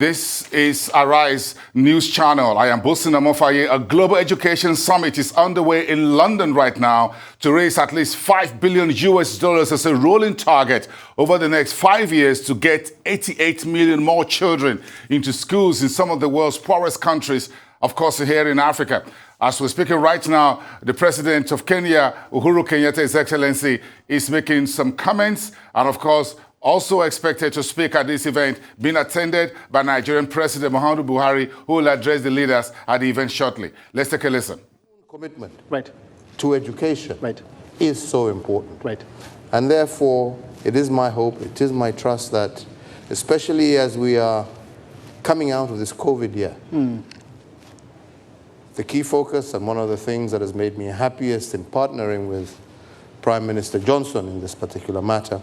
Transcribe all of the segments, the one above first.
This is Arise News Channel. I am Bosin Amofaye. A global education summit is underway in London right now to raise at least $5 billion as a rolling target over the next 5 years to get 88 million more children into schools in some of the world's poorest countries, of course, here in Africa. As we're speaking right now, the President of Kenya, Uhuru Kenyatta, His Excellency, is making some comments, and of course, also expected to speak at this event, being attended by Nigerian President Muhammadu Buhari, who will address the leaders at the event shortly. Let's take a listen. Commitment to education is so important. And therefore, it is my hope, it is my trust that, especially as we are coming out of this COVID year, the key focus and one of the things that has made me happiest in partnering with Prime Minister Johnson in this particular matter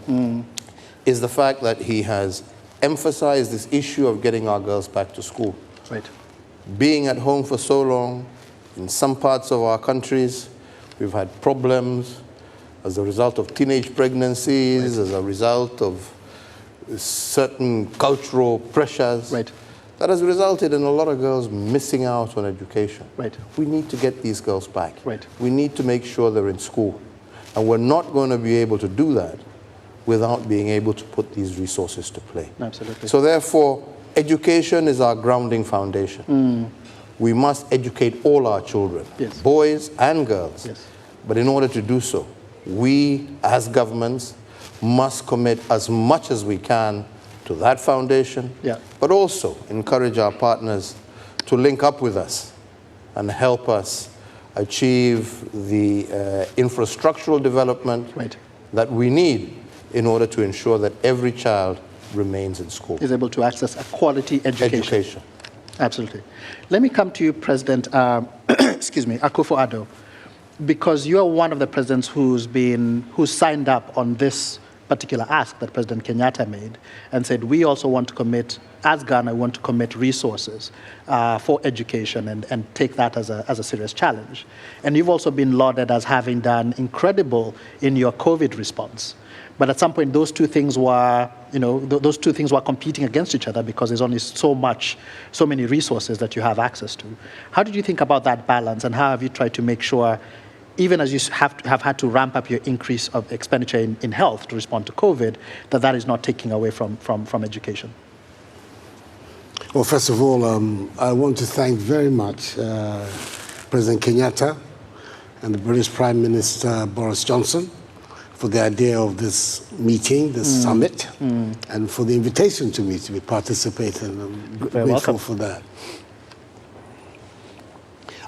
is the fact that he has emphasized this issue of getting our girls back to school. Being at home for so long, in some parts of our countries, we've had problems as a result of teenage pregnancies, as a result of certain cultural pressures. That has resulted in a lot of girls missing out on education. We need to get these girls back. We need to make sure they're in school. And we're not going to be able to do that without being able to put these resources to play. Absolutely. So therefore, education is our grounding foundation. We must educate all our children, boys and girls. But in order to do so, we as governments must commit as much as we can to that foundation, but also encourage our partners to link up with us and help us achieve the infrastructural development that we need in order to ensure that every child remains in school. Is able to access a quality education. Absolutely. Let me come to you, President, Akufo-Addo, because you are one of the presidents who signed up on this particular ask that President Kenyatta made and said, we also want to commit, as Ghana, we want to commit resources for education and take that as a serious challenge. And you've also been lauded as having done incredible in your COVID response. But at some point, those two things were, competing against each other because there's only so many resources that you have access to. How did you think about that balance, and how have you tried to make sure, even as you have had to ramp up your increase of expenditure in health to respond to COVID, that is not taking away from education? Well, first of all, I want to thank very much President Kenyatta and the British Prime Minister Boris Johnson for the idea of this meeting, this summit, and for the invitation to me to be participating. I'm grateful for that.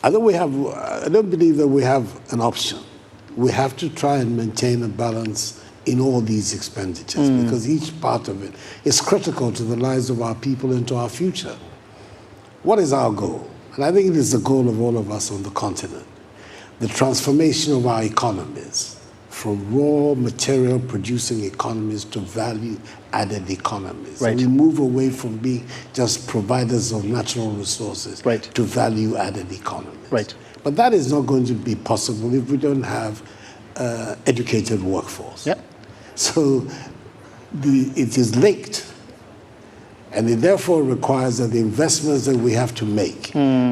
I don't believe that we have an option. We have to try and maintain a balance in all these expenditures because each part of it is critical to the lives of our people and to our future. What is our goal? And I think it is the goal of all of us on the continent. The transformation of our economies from raw material producing economies to value-added economies. And we move away from being just providers of natural resources to value-added economies. But that is not going to be possible if we don't have educated workforce. So it is linked, and it therefore requires that the investments that we have to make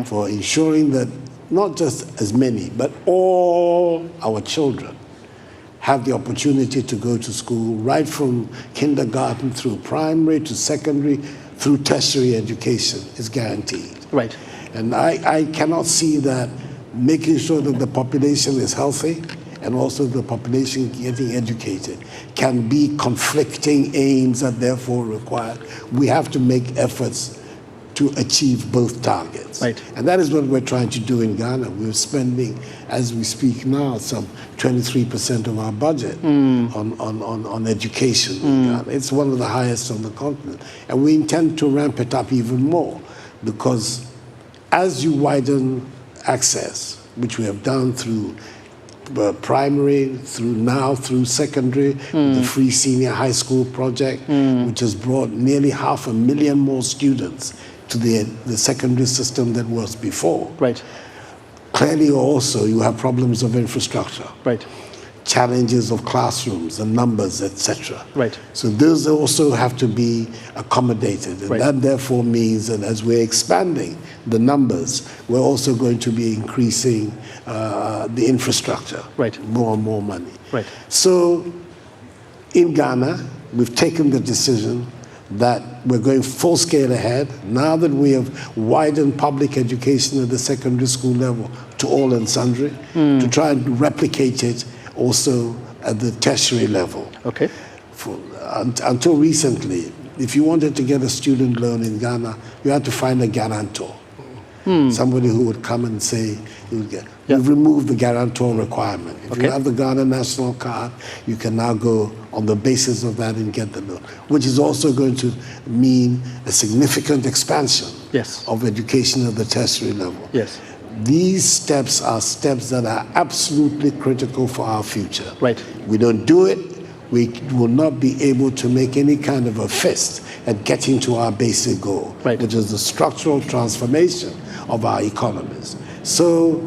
for ensuring that not just as many, but all our children have the opportunity to go to school right from kindergarten through primary to secondary through tertiary education is guaranteed. And I cannot see that making sure that the population is healthy and also the population getting educated can be conflicting aims that therefore require. We have to make efforts to achieve both targets. And that is what we're trying to do in Ghana. We're spending, as we speak now, some 23% of our budget on education in Ghana. It's one of the highest on the continent. And we intend to ramp it up even more because as you widen access, which we have done through primary, through secondary, the free senior high school project, which has brought nearly 500,000 more students to the secondary system that was before. Clearly also you have problems of infrastructure. challenges of classrooms and numbers, etc. Right. So those also have to be accommodated. And Right. that therefore means that as we're expanding the numbers, we're also going to be increasing the infrastructure. Right. More and more money. Right. So in Ghana, we've taken the decision that we're going full scale ahead. Now that we have widened public education at the secondary school level to all and sundry, to try and replicate it also at the tertiary level. Okay. Until recently, if you wanted to get a student loan in Ghana, you had to find a guarantor. Somebody who would come and say, you would get. We've removed the guarantor requirement. If you have the Ghana National Card, you can now go on the basis of that and get the loan, which is also going to mean a significant expansion of education at the tertiary level. Yes. These steps are steps that are absolutely critical for our future. Right. We don't do it, we will not be able to make any kind of a fist at getting to our basic goal, which is the structural transformation of our economies. So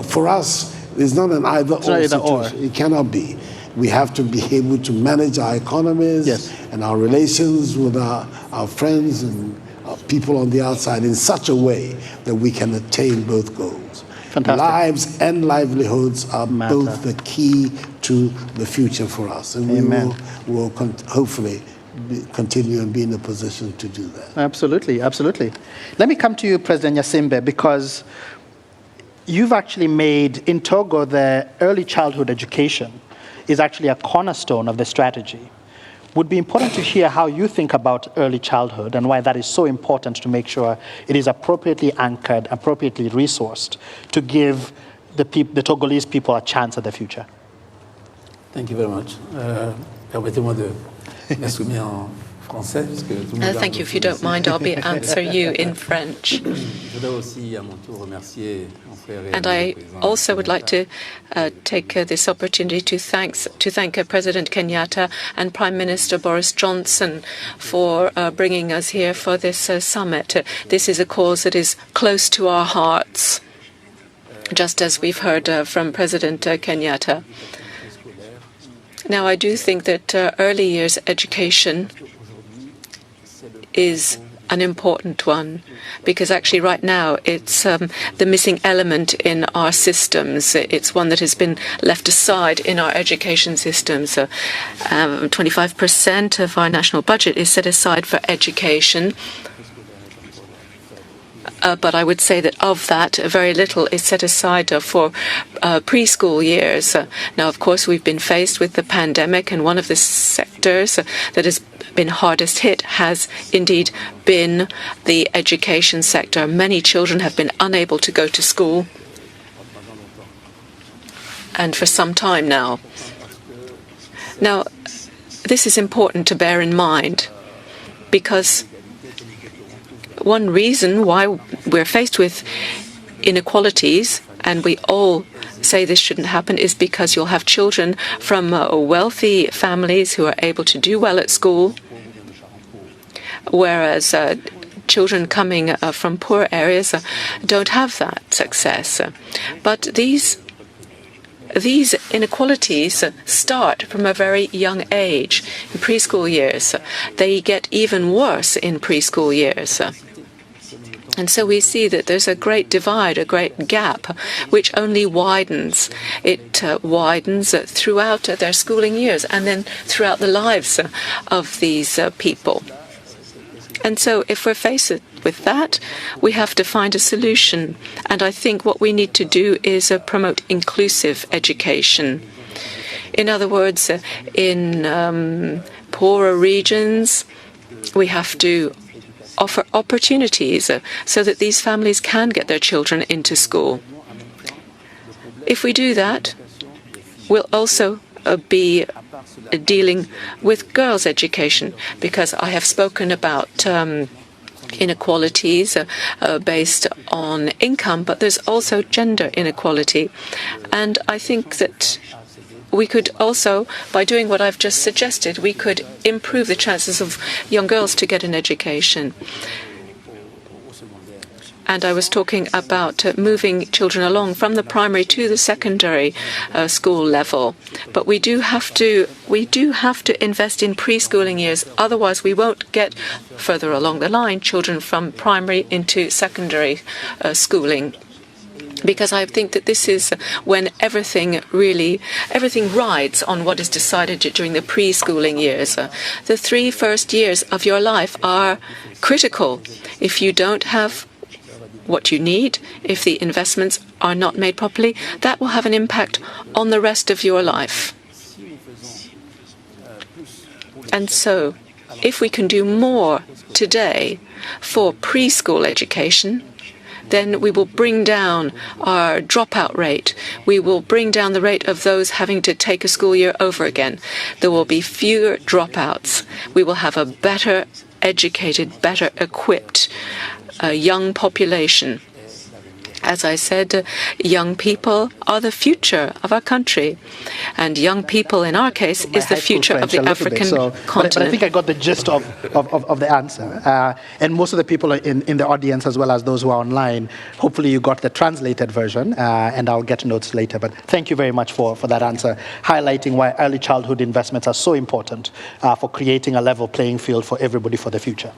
for us, it's not an either-or situation. It cannot be. We have to be able to manage our economies and our relations with our friends and people on the outside in such a way that we can attain both goals. Fantastic. Lives and livelihoods are both the key to the future for us. And we will hopefully continue and be in a position to do that. Absolutely, absolutely. Let me come to you, President Yasimbe, because you've actually made, in Togo, the early childhood education is actually a cornerstone of the strategy. Would be important to hear how you think about early childhood and why that is so important to make sure it is appropriately anchored, appropriately resourced to give the Togolese people a chance at the future. Thank you very much. Permettez-moi de m'exprimer en français. Thank you. If you don't mind, I'll answer you in French. And I also would like to take this opportunity to thank President Kenyatta and Prime Minister Boris Johnson for bringing us here for this summit. This is a cause that is close to our hearts, just as we've heard from President Kenyatta. Now, I do think that early years education is an important one, because actually right now it's the missing element in our systems. It's one that has been left aside in our education systems. 25% of our national budget is set aside for education. But I would say that of that, very little is set aside for preschool years. Now, of course, we've been faced with the pandemic, and one of the sectors that has been hardest hit has indeed been the education sector. Many children have been unable to go to school, and for some time now. Now, this is important to bear in mind, because one reason why we're faced with inequalities, and we all say this shouldn't happen, is because you'll have children from wealthy families who are able to do well at school, whereas children coming from poor areas don't have that success. But these inequalities start from a very young age, in preschool years. They get even worse in preschool years. And so we see that there's a great divide, a great gap, which only widens. It widens throughout their schooling years and then throughout the lives of these people. And so if we're faced with that, we have to find a solution. And I think what we need to do is promote inclusive education. In other words, in poorer regions, we have to offer opportunities so that these families can get their children into school. If we do that, we'll also be dealing with girls' education, because I have spoken about inequalities based on income, but there's also gender inequality. And I think that we could also, by doing what I've just suggested, we could improve the chances of young girls to get an education. And I was talking about moving children along from the primary to the secondary school level. But we do have to invest in preschooling years. Otherwise, we won't get further along the line children from primary into secondary schooling. Because I think that this is when everything rides on what is decided during the preschooling years. The 3 first years of your life are critical. If you don't have what you need, if the investments are not made properly, that will have an impact on the rest of your life. And so, if we can do more today for preschool education, then we will bring down our dropout rate. We will bring down the rate of those having to take a school year over again. There will be fewer dropouts. We will have a better educated, better equipped young population. As I said, young people are the future of our country. And young people, in our case, is the future of the African continent. But I think I got the gist of the answer. And most of the people in the audience, as well as those who are online, hopefully you got the translated version, and I'll get notes later. But thank you very much for that answer, highlighting why early childhood investments are so important for creating a level playing field for everybody for the future.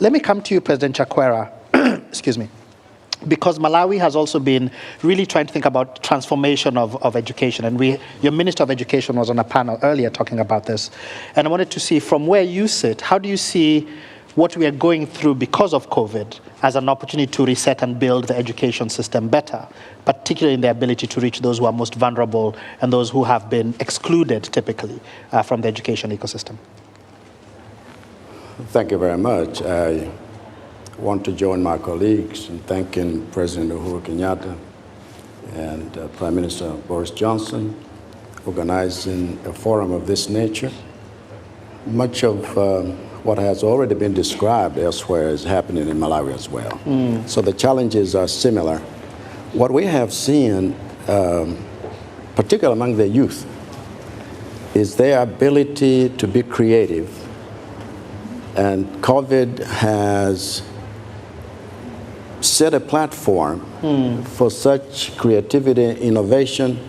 Let me come to you, President Chakwera. Excuse me. Because Malawi has also been really trying to think about transformation of education. And your Minister of Education was on a panel earlier talking about this. And I wanted to see, from where you sit, how do you see what we are going through because of COVID as an opportunity to reset and build the education system better, particularly in the ability to reach those who are most vulnerable and those who have been excluded typically from the education ecosystem? Thank you very much. I want to join my colleagues in thanking President Uhuru Kenyatta and Prime Minister Boris Johnson organizing a forum of this nature. Much of what has already been described elsewhere is happening in Malawi as well. So the challenges are similar. What we have seen, particularly among the youth, is their ability to be creative. And COVID has set a platform for such creativity and innovation,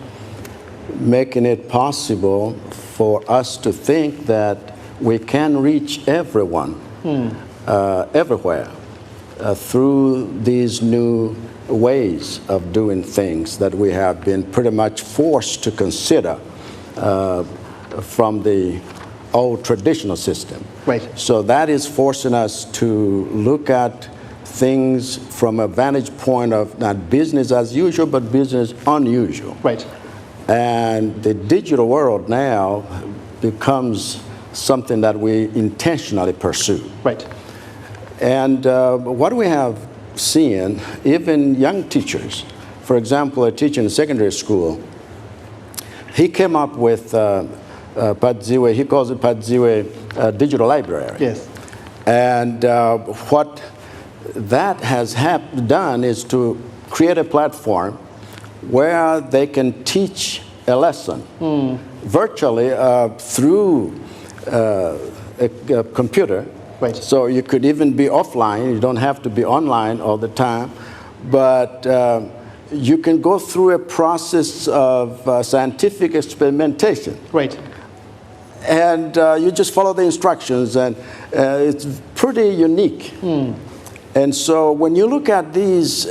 making it possible for us to think that we can reach everyone, everywhere, through these new ways of doing things that we have been pretty much forced to consider from the old traditional system. Right. So that is forcing us to look at things from a vantage point of not business as usual, but business unusual. Right. And the digital world now becomes something that we intentionally pursue. Right. And what we have seen, even young teachers, for example, a teacher in secondary school, he came up with Padziwe, he calls it Padziwe Digital Library. Yes. And what that has done is to create a platform where they can teach a lesson virtually through a computer. Right. So you could even be offline. You don't have to be online all the time. But you can go through a process of scientific experimentation. Right. And you just follow the instructions, and it's pretty unique. And so when you look at these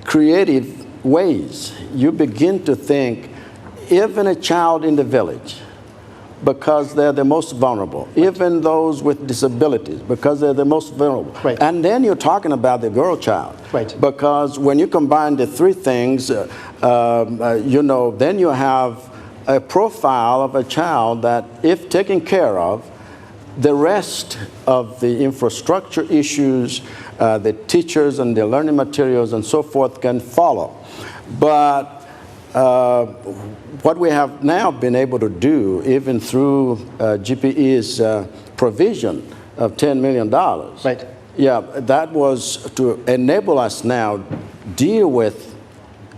creative ways, you begin to think, even a child in the village, because they're the most vulnerable, even those with disabilities, because they're the most vulnerable. Right. And then you're talking about the girl child. Right. Because when you combine the three things, then you have a profile of a child that, if taken care of, the rest of the infrastructure issues, the teachers and the learning materials and so forth can follow. But what we have now been able to do, even through GPE's provision of $10 million, Right. yeah, that was to enable us now deal with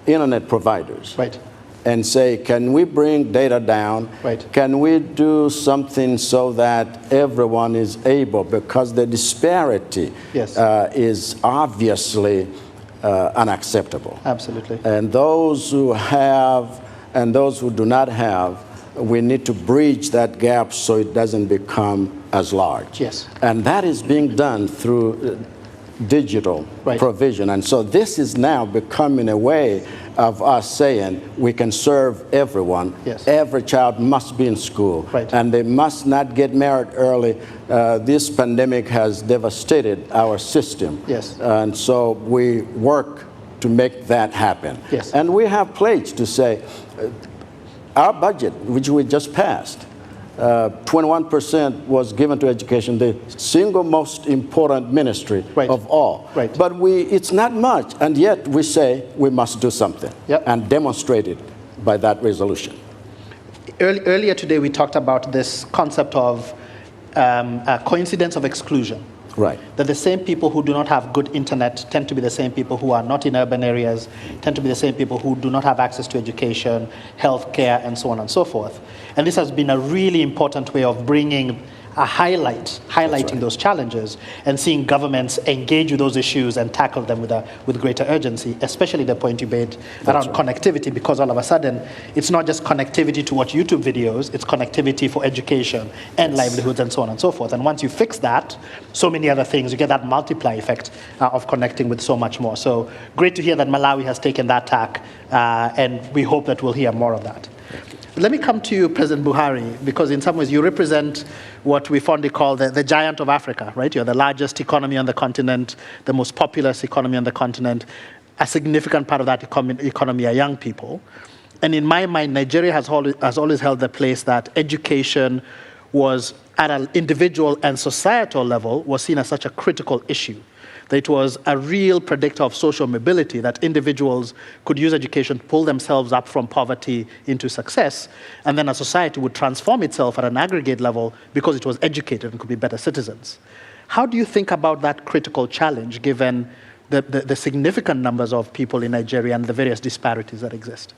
internet providers. Right. and say, can we bring data down? Right. Can we do something so that everyone is able, because the disparity Yes. is obviously unacceptable. Absolutely. And those who have and those who do not have, we need to bridge that gap so it doesn't become as large. Yes. And that is being done through digital Right. provision. And so this is now becoming a way of us saying we can serve everyone. Yes. Every child must be in school. Right. And they must not get married early. This pandemic has devastated our system. Yes. And so we work to make that happen. Yes. And we have pledged to say our budget, which we just passed, 21% was given to education, the single most important ministry Right. of all. Right. But it's not much, and yet we say we must do something. Yep. And demonstrate it by that resolution. Earlier today, we talked about this concept of a coincidence of exclusion. Right. That the same people who do not have good internet tend to be the same people who are not in urban areas, tend to be the same people who do not have access to education, healthcare, and so on and so forth. And this has been a really important way of bringing a highlighting those challenges and seeing governments engage with those issues and tackle them with greater urgency, especially the point you made around connectivity, because all of a sudden it's not just connectivity to watch YouTube videos, it's connectivity for education and livelihoods and so on and so forth. And once you fix that, so many other things, you get that multiply effect of connecting with so much more. So great to hear that Malawi has taken that tack, and we hope that we'll hear more of that. Let me come to you, President Buhari, because in some ways you represent what we fondly call the giant of Africa, right? You're the largest economy on the continent, the most populous economy on the continent. A significant part of that economy are young people. And in my mind, Nigeria has always held the place that education was, at an individual and societal level, was seen as such a critical issue. That it was a real predictor of social mobility, that individuals could use education to pull themselves up from poverty into success, and then a society would transform itself at an aggregate level because it was educated and could be better citizens. How do you think about that critical challenge, given the significant numbers of people in Nigeria and the various disparities that exist?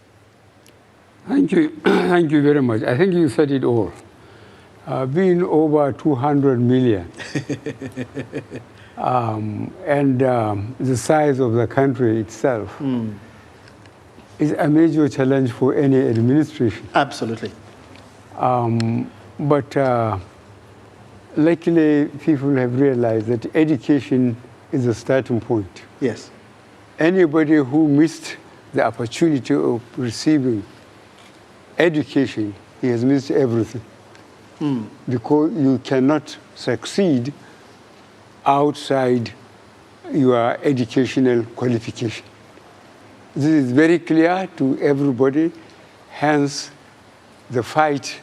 Thank you. Thank you very much. I think you said it all. Being over 200 million, and the size of the country itself is a major challenge for any administration. Absolutely. But luckily, people have realized that education is a starting point. Yes. Anybody who missed the opportunity of receiving education, he has missed everything. Because you cannot succeed outside your educational qualification. This is very clear to everybody, hence the fight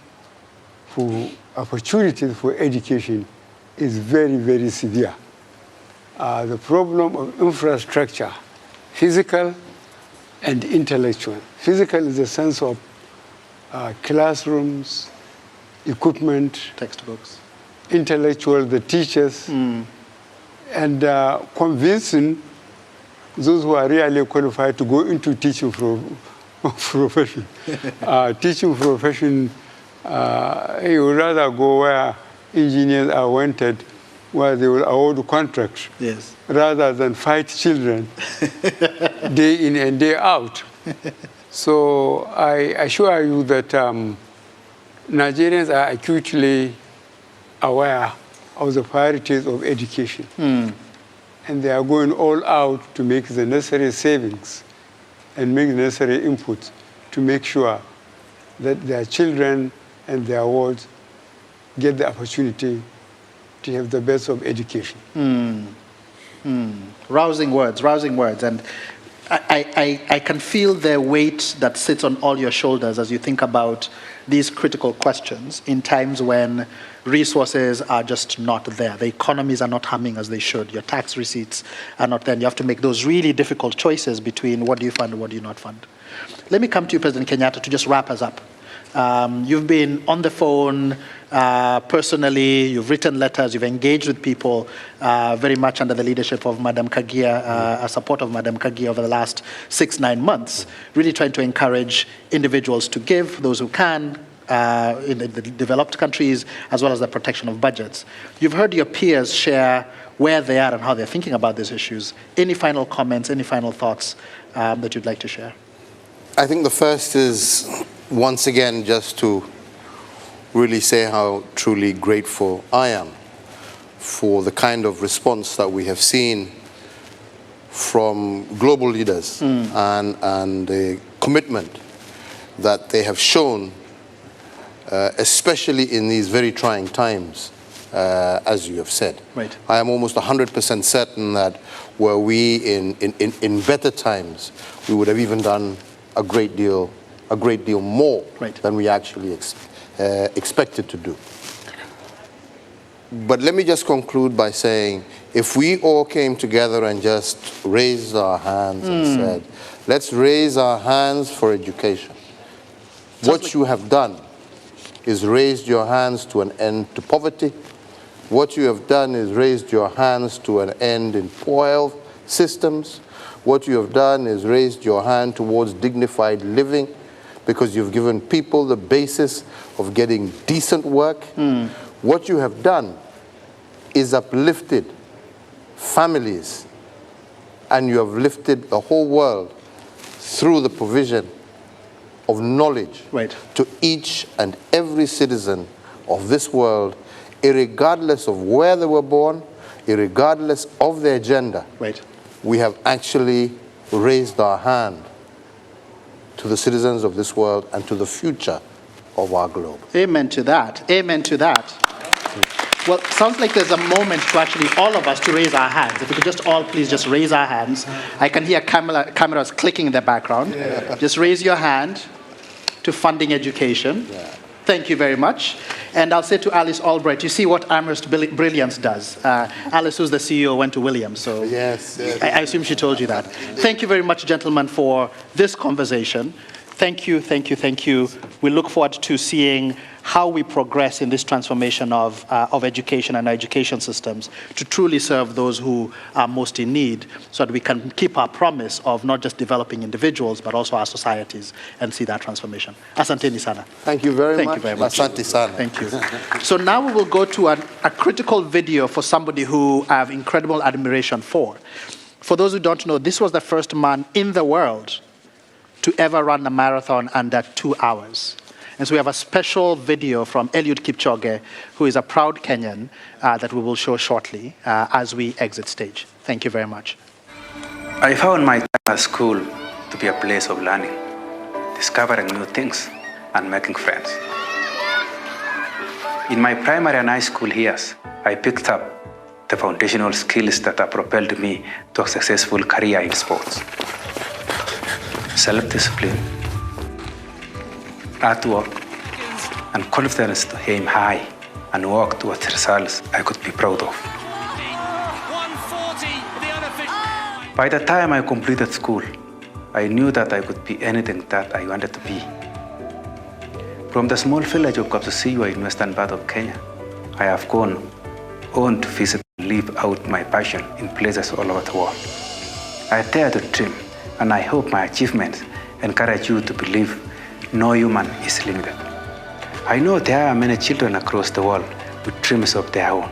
for opportunities for education is very, very severe. The problem of infrastructure, physical and intellectual. Physical is the sense of classrooms, equipment, Textbooks. intellectual, the teachers, and convincing those who are really qualified to go into teaching profession. Teaching profession, you would rather go where engineers are wanted, where they will award contracts, Yes. rather than fight children day in and day out. So I assure you that Nigerians are acutely aware of the priorities of education. And they are going all out to make the necessary savings and make the necessary inputs to make sure that their children and their wards get the opportunity to have the best of education. Rousing words, rousing words. And I can feel the weight that sits on all your shoulders as you think about these critical questions in times when resources are just not there. The economies are not humming as they should. Your tax receipts are not there. And you have to make those really difficult choices between what do you fund and what do you not fund. Let me come to you, President Kenyatta, to just wrap us up. You've been on the phone personally, you've written letters, you've engaged with people very much under the leadership of Madam Kagia, support of Madam Kagia over the last 6-9 months, really trying to encourage individuals to give, those who can, in the developed countries, as well as the protection of budgets. You've heard your peers share where they are and how they're thinking about these issues. Any final comments, any final thoughts that you'd like to share? I think the first is, once again, just to really say how truly grateful I am for the kind of response that we have seen from global leaders and the commitment that they have shown, especially in these very trying times, as you have said. Right. I am almost 100% certain that were we in better times, we would have even done a great deal more than we actually expected to do. But let me just conclude by saying, if we all came together and just raised our hands and said, let's raise our hands for education. What you have done is raised your hands to an end to poverty. What you have done is raised your hands to an end in poor health systems. What you have done is raised your hand towards dignified living, because you've given people the basis of getting decent work. What you have done is uplifted families, and you have lifted the whole world through the provision of knowledge to each and every citizen of this world, irregardless of where they were born, irregardless of their gender. We have actually raised our hand to the citizens of this world and to the future of our globe. Amen to that. Amen to that. Well, sounds like there's a moment to actually all of us to raise our hands. If we could just all please just raise our hands. I can hear cameras clicking in the background. Just raise your hand to funding education. Thank you very much. And I'll say to Alice Albright, you see what Amherst Brilliance does. Alice, who's the CEO, went to Williams, so yes. I assume she told you that. Thank you very much, gentlemen, for this conversation. Thank you, thank you, thank you. We look forward to seeing how we progress in this transformation of education and our education systems to truly serve those who are most in need, so that we can keep our promise of not just developing individuals, but also our societies, and see that transformation. Asanteni sana. Thank you very much. Thank you very much. Asante sana. Thank you. So now we will go to a critical video for somebody who I have incredible admiration for. For those who don't know, this was the first man in the world to ever run a marathon under 2 hours. And so we have a special video from Eliud Kipchoge, who is a proud Kenyan, that we will show shortly as we exit stage. Thank you very much. I found my time at school to be a place of learning, discovering new things, and making friends. In my primary and high school years, I picked up the foundational skills that have propelled me to a successful career in sports. Self-discipline, artwork, and confidence to aim high and work towards results I could be proud of. By the time I completed school, I knew that I could be anything that I wanted to be. From the small village of Kapsisiwa in western part of Kenya, I have gone on to visit and live out my passion in places all over the world. I dare to dream, and I hope my achievements encourage you to believe no human is limited. I know there are many children across the world with dreams of their own,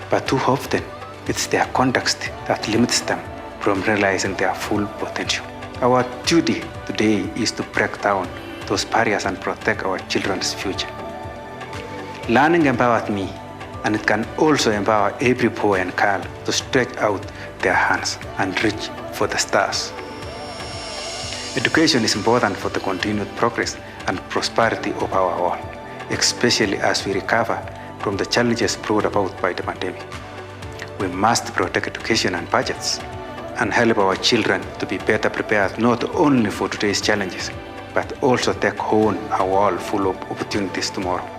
but too often it's their context that limits them from realizing their full potential. Our duty today is to break down those barriers and protect our children's future. Learning empowered me, and it can also empower every boy and girl to stretch out their hands and reach for the stars. Education is important for the continued progress and prosperity of our world, especially as we recover from the challenges brought about by the pandemic. We must protect education and budgets and help our children to be better prepared not only for today's challenges, but also take on a world full of opportunities tomorrow.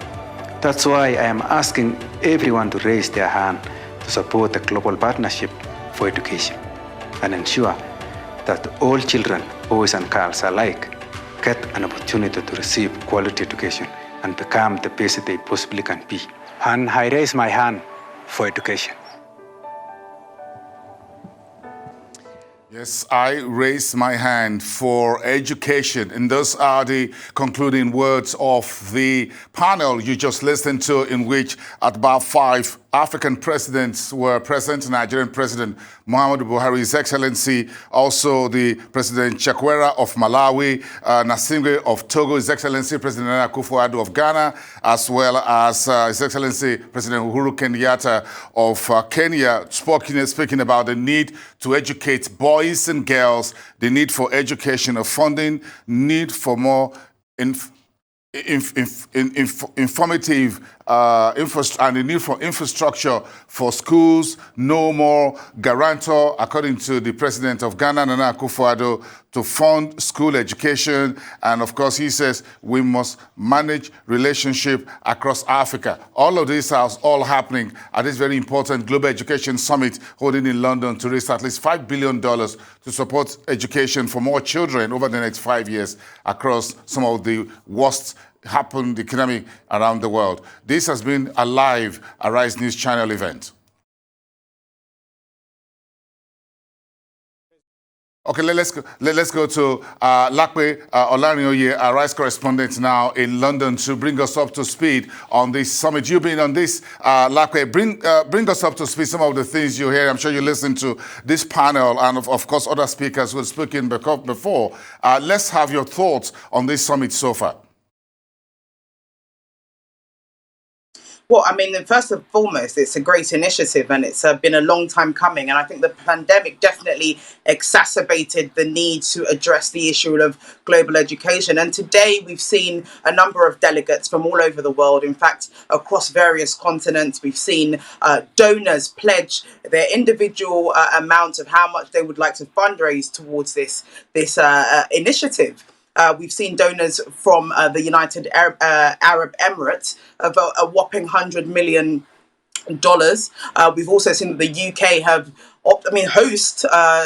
That's why I am asking everyone to raise their hand to support the global partnership for education and ensure that all children, boys and girls alike, get an opportunity to receive quality education and become the best they possibly can be. And I raise my hand for education. Yes, I raise my hand for education. And those are the concluding words of the panel you just listened to, in which about 5 African presidents were present. Nigerian President Muhammadu Buhari, His Excellency, also the President Chakwera of Malawi, Nassingwe of Togo, His Excellency President Nana Akufo-Addo of Ghana, as well as His Excellency President Uhuru Kenyatta of Kenya, speaking about the need to educate boys and girls, the need for education of funding, need for more informative and the need for infrastructure for schools, no more guarantor, according to the president of Ghana, Nana Akufo-Addo, to fund school education. And of course, he says we must manage relationship across Africa. All of this is all happening at this very important Global Education Summit holding in London to raise at least $5 billion to support education for more children over the next 5 years across some of the worst happened economy around the world. This has been a live Arise News Channel event. Okay, let's go to Lakwe Olarinoye, our Arise correspondent now in London, to bring us up to speed on this summit. You've been on this, Lakwe. Bring us up to speed some of the things you hear. I'm sure you listened to this panel and, of course, other speakers who have spoken before. Let's have your thoughts on this summit so far. Well, I mean, first and foremost, it's a great initiative and it's been a long time coming. And I think the pandemic definitely exacerbated the need to address the issue of global education. And today we've seen a number of delegates from all over the world. In fact, across various continents, we've seen donors pledge their individual amount of how much they would like to fundraise towards this initiative. We've seen donors from the United Arab Emirates of a whopping $100 million. We've also seen that the UK have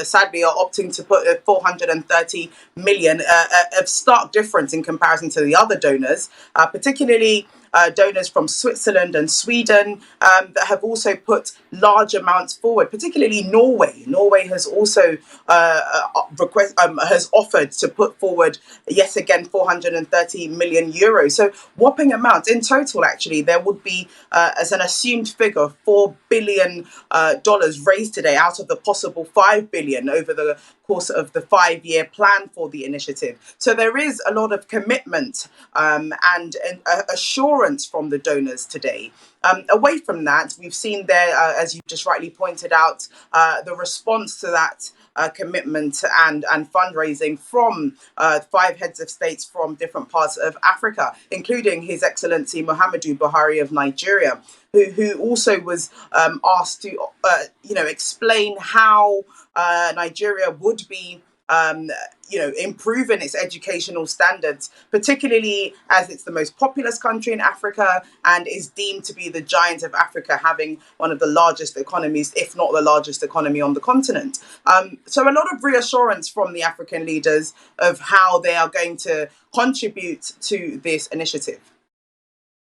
sadly are opting to put 430 million, a stark difference in comparison to the other donors, particularly donors from Switzerland and Sweden that have also put large amounts forward, particularly Norway. Norway has also has offered to put forward yet again 430 million euros. So whopping amounts. In total, actually, there would be, as an assumed figure, $4 billion raised today out of the possible $5 billion over the course of the 5-year plan for the initiative. So there is a lot of commitment and assurance from the donors today. Away from that, we've seen there, as you just rightly pointed out, the response to that commitment and fundraising from 5 heads of states from different parts of Africa, including His Excellency Muhammadu Buhari of Nigeria, who also was asked to explain how Nigeria would be improving its educational standards, particularly as it's the most populous country in Africa and is deemed to be the giant of Africa, having one of the largest economies, if not the largest economy on the continent. So a lot of reassurance from the African leaders of how they are going to contribute to this initiative.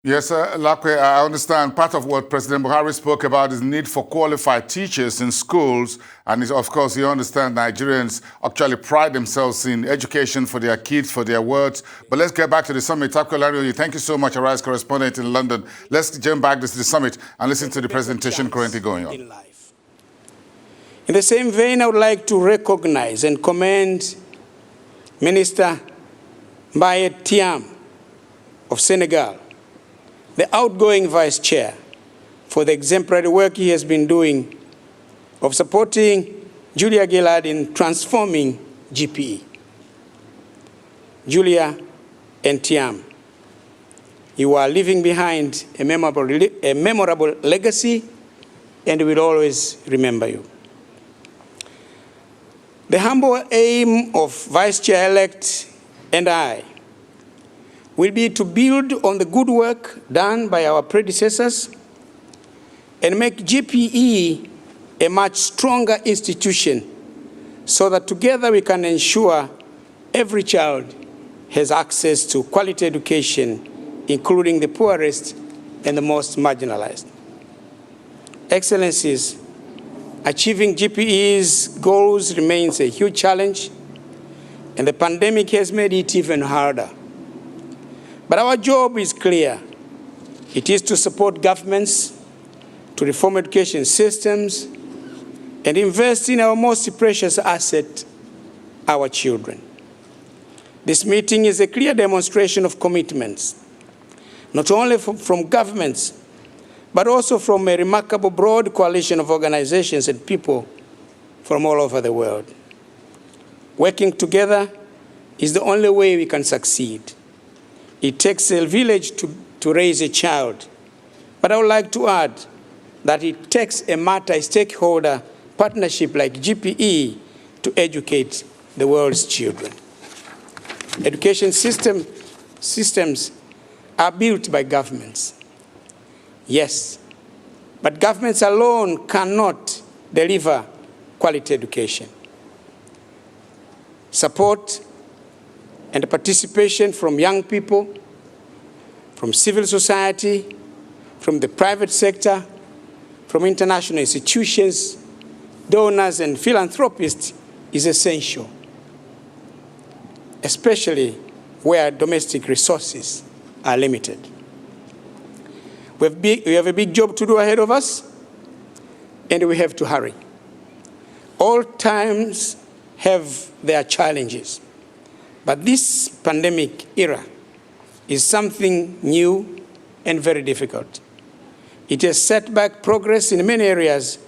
Yes, Lakwe, I understand part of what President Buhari spoke about is the need for qualified teachers in schools. And of course, you understand Nigerians actually pride themselves in education for their kids, for their words. But let's get back to the summit. Thank you so much, Arise correspondent in London. Let's jump back to the summit and listen to the presentation currently going on. In life. In the same vein, I would like to recognize and commend Minister Mbaye Thiam of Senegal, the outgoing vice chair, for the exemplary work he has been doing of supporting Julia Gillard in transforming GPE. Julia and Thiam, you are leaving behind a memorable legacy, and we'll always remember you. The humble aim of Vice Chair-elect and I will be to build on the good work done by our predecessors and make GPE a much stronger institution so that together we can ensure every child has access to quality education, including the poorest and the most marginalized. Excellencies, achieving GPE's goals remains a huge challenge, and the pandemic has made it even harder. But our job is clear. It is to support governments, to reform education systems, and invest in our most precious asset, our children. This meeting is a clear demonstration of commitments, not only from governments, but also from a remarkable broad coalition of organizations and people from all over the world. Working together is the only way we can succeed. It takes a village to raise a child, but I would like to add that it takes a multi-stakeholder partnership like GPE to educate the world's children. Education systems are built by governments. Yes, but governments alone cannot deliver quality education. Support and participation from young people, from civil society, from the private sector, from international institutions, donors, and philanthropists is essential, especially where domestic resources are limited. We have a big job to do ahead of us, and we have to hurry. All times have their challenges, but this pandemic era is something new and very difficult. It has set back progress in many areas,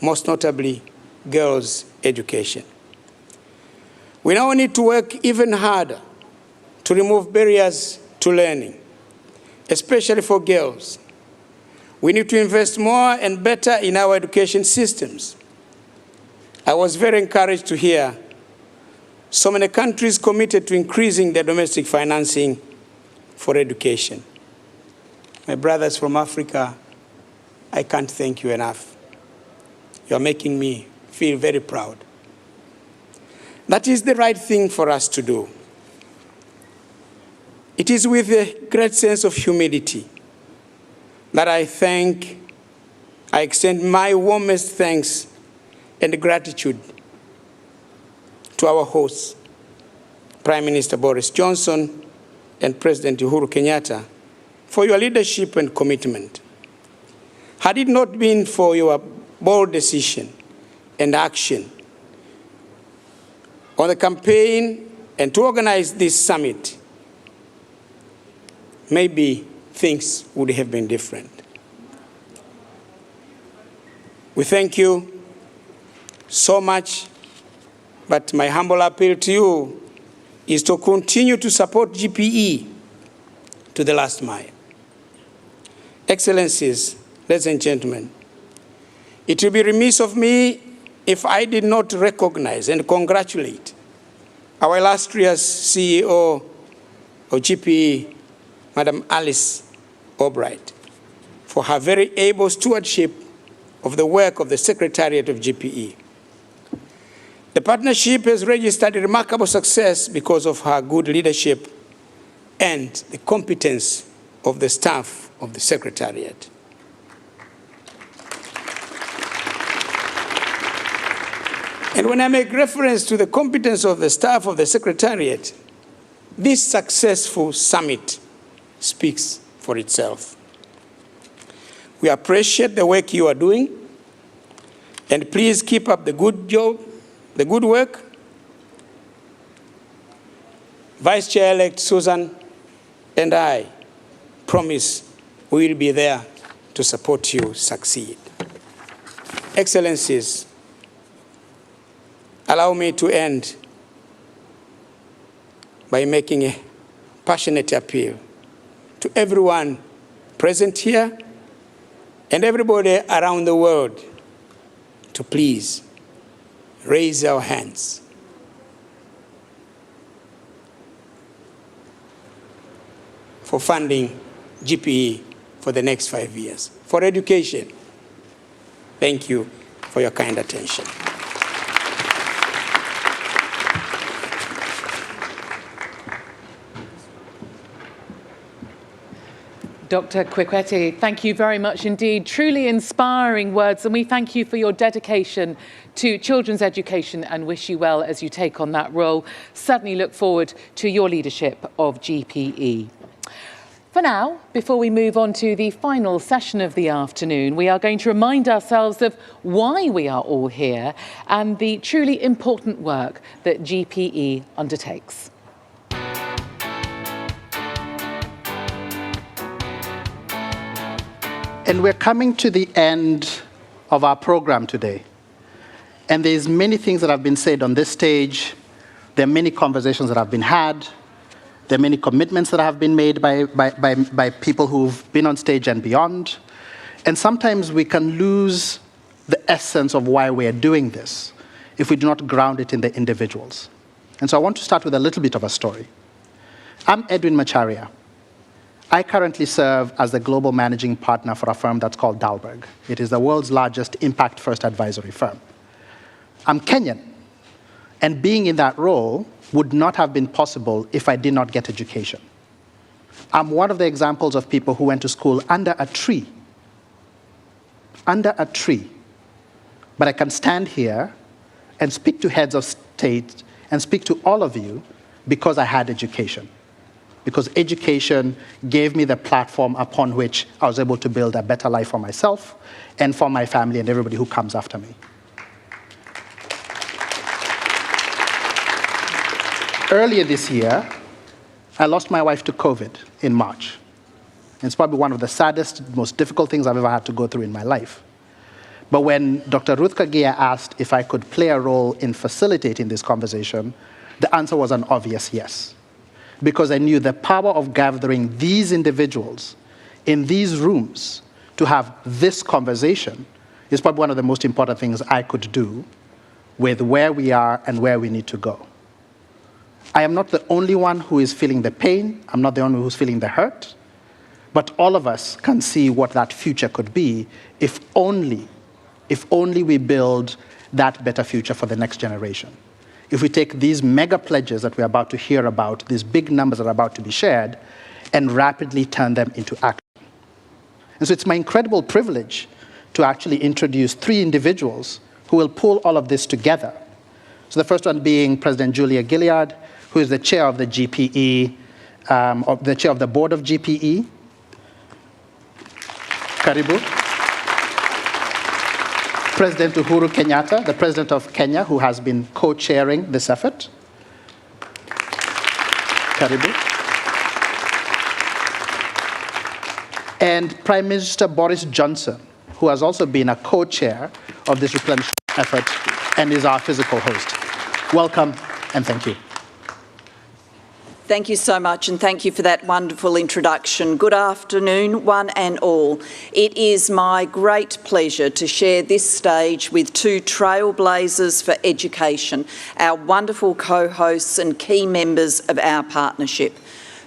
most notably girls' education. We now need to work even harder to remove barriers to learning, especially for girls. We need to invest more and better in our education systems. I was very encouraged to hear so many countries committed to increasing their domestic financing for education. My brothers from Africa, I can't thank you enough. You are making me feel very proud. That is the right thing for us to do. It is with a great sense of humility that I extend my warmest thanks and gratitude to our hosts, Prime Minister Boris Johnson and President Uhuru Kenyatta, for your leadership and commitment. Had it not been for your bold decision and action on the campaign and to organize this summit, maybe things would have been different. We thank you so much, but my humble appeal to you is to continue to support GPE to the last mile. Excellencies, ladies and gentlemen, it will be remiss of me if I did not recognize and congratulate our illustrious CEO of GPE, Madam Alice Albright, for her very able stewardship of the work of the Secretariat of GPE. The partnership has registered a remarkable success because of her good leadership and the competence of the staff of the Secretariat. And when I make reference to the competence of the staff of the Secretariat, this successful summit speaks for itself. We appreciate the work you are doing, and please keep up the good job, the good work. Vice Chair-elect Susan and I promise we will be there to support you succeed. Excellencies, allow me to end by making a passionate appeal to everyone present here and everybody around the world to please raise our hands for funding GPE for the next 5 years. For education, thank you for your kind attention. Dr. Kikwete, thank you very much indeed. Truly inspiring words, and we thank you for your dedication to children's education and wish you well as you take on that role. Certainly look forward to your leadership of GPE. For now, before we move on to the final session of the afternoon, we are going to remind ourselves of why we are all here and the truly important work that GPE undertakes. And we're coming to the end of our program today. And there's many things that have been said on this stage. There are many conversations that have been had. There are many commitments that have been made by people who've been on stage and beyond. And sometimes we can lose the essence of why we're doing this if we do not ground it in the individuals. And so I want to start with a little bit of a story. I'm Edwin Macharia. I currently serve as the global managing partner for a firm that's called Dalberg. It is the world's largest impact-first advisory firm. I'm Kenyan, and being in that role would not have been possible if I did not get education. I'm one of the examples of people who went to school under a tree. Under a tree. But I can stand here and speak to heads of state and speak to all of you because I had education. Because education gave me the platform upon which I was able to build a better life for myself and for my family and everybody who comes after me. Earlier this year, I lost my wife to COVID in March. It's probably one of the saddest, most difficult things I've ever had to go through in my life. But when Dr. Ruth Kagia asked if I could play a role in facilitating this conversation, the answer was an obvious yes. Because I knew the power of gathering these individuals in these rooms to have this conversation is probably one of the most important things I could do with where we are and where we need to go. I am not the only one who is feeling the pain. I'm not the only one who's feeling the hurt. But all of us can see what that future could be if only we build that better future for the next generation. If we take these mega pledges that we're about to hear about, these big numbers that are about to be shared, and rapidly turn them into action. And so it's my incredible privilege to actually introduce 3 individuals who will pull all of this together. So the first one being President Julia Gilliard, who is the chair of the GPE, the chair of the board of GPE. Karibu. President Uhuru Kenyatta, the president of Kenya, who has been co-chairing this effort. Karibu. And Prime Minister Boris Johnson, who has also been a co-chair of this replenishment effort and is our physical host. Welcome and thank you. Thank you so much, and thank you for that wonderful introduction. Good afternoon, one and all. It is my great pleasure to share this stage with 2 trailblazers for education, our wonderful co-hosts and key members of our partnership.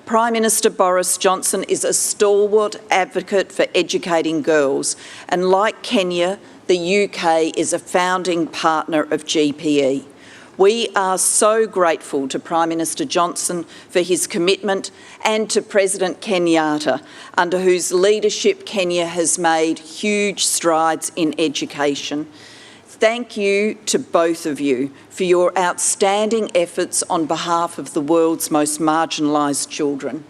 Prime Minister Boris Johnson is a stalwart advocate for educating girls, and like Kenya, the UK is a founding partner of GPE. We are so grateful to Prime Minister Johnson for his commitment and to President Kenyatta, under whose leadership Kenya has made huge strides in education. Thank you to both of you for your outstanding efforts on behalf of the world's most marginalised children.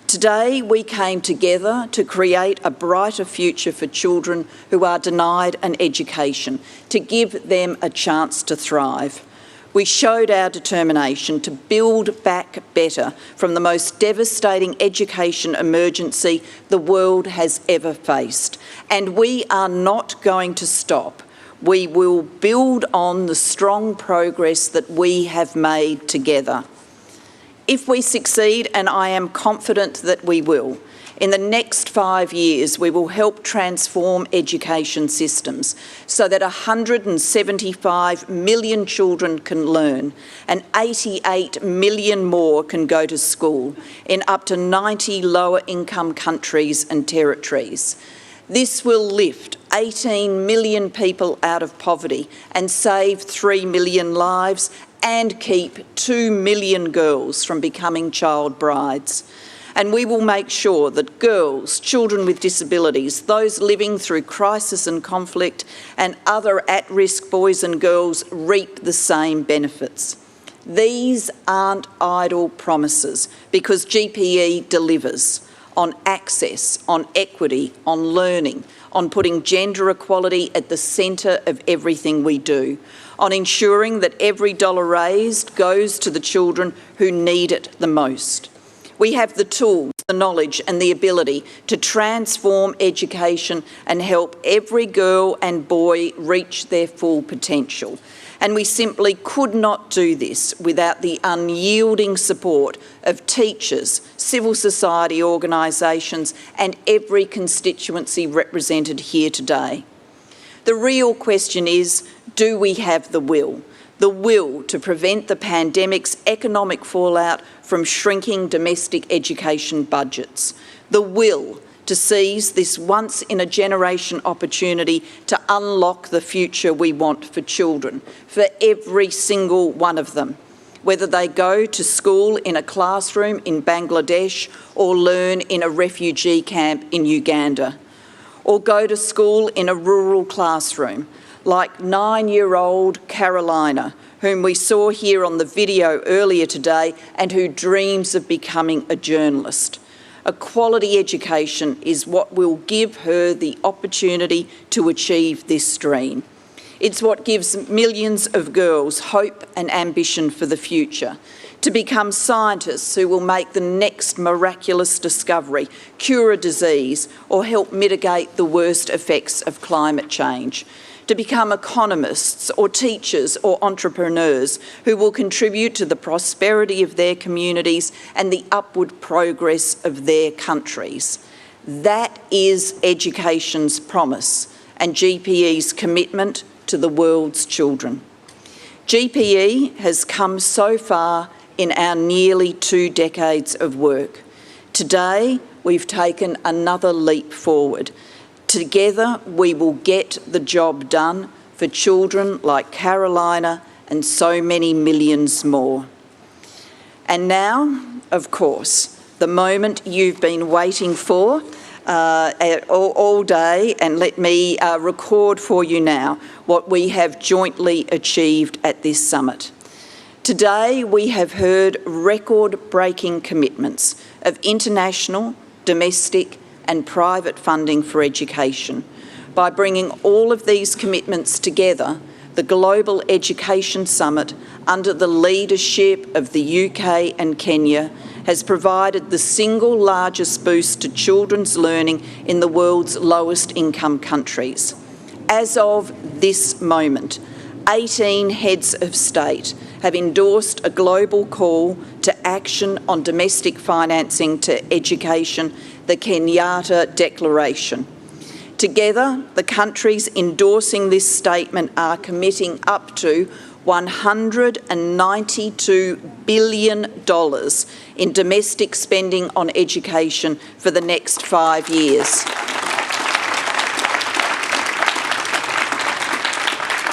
Today, we came together to create a brighter future for children who are denied an education, to give them a chance to thrive. We showed our determination to build back better from the most devastating education emergency the world has ever faced. And we are not going to stop. We will build on the strong progress that we have made together. If we succeed, and I am confident that we will, in the next 5 years, we will help transform education systems so that 175 million children can learn and 88 million more can go to school in up to 90 lower-income countries and territories. This will lift 18 million people out of poverty and save 3 million lives and keep 2 million girls from becoming child brides. And we will make sure that girls, children with disabilities, those living through crisis and conflict, and other at-risk boys and girls reap the same benefits. These aren't idle promises, because GPE delivers on access, on equity, on learning, on putting gender equality at the centre of everything we do, on ensuring that every dollar raised goes to the children who need it the most. We have the tools, the knowledge and the ability to transform education and help every girl and boy reach their full potential. And we simply could not do this without the unyielding support of teachers, civil society organisations and every constituency represented here today. The real question is, do we have the will? The will to prevent the pandemic's economic fallout from shrinking domestic education budgets. The will to seize this once-in-a-generation opportunity to unlock the future we want for children, for every single one of them, whether they go to school in a classroom in Bangladesh or learn in a refugee camp in Uganda, or go to school in a rural classroom, like 9-year-old Carolina, whom we saw here on the video earlier today and who dreams of becoming a journalist. A quality education is what will give her the opportunity to achieve this dream. It's what gives millions of girls hope and ambition for the future, to become scientists who will make the next miraculous discovery, cure a disease, or help mitigate the worst effects of climate change, to become economists or teachers or entrepreneurs who will contribute to the prosperity of their communities and the upward progress of their countries. That is education's promise and GPE's commitment to the world's children. GPE has come so far in our nearly 2 decades of work. Today, we've taken another leap forward. Together, we will get the job done for children like Carolina and so many millions more. And now, of course, the moment you've been waiting for all day, and let me record for you now what we have jointly achieved at this summit. Today, we have heard record-breaking commitments of international, domestic, and private funding for education. By bringing all of these commitments together, the Global Education Summit, under the leadership of the UK and Kenya, has provided the single largest boost to children's learning in the world's lowest income countries. As of this moment, 18 heads of state have endorsed a global call to action on domestic financing to education, the Kenyatta Declaration. Together, the countries endorsing this statement are committing up to $192 billion in domestic spending on education for the next 5 years.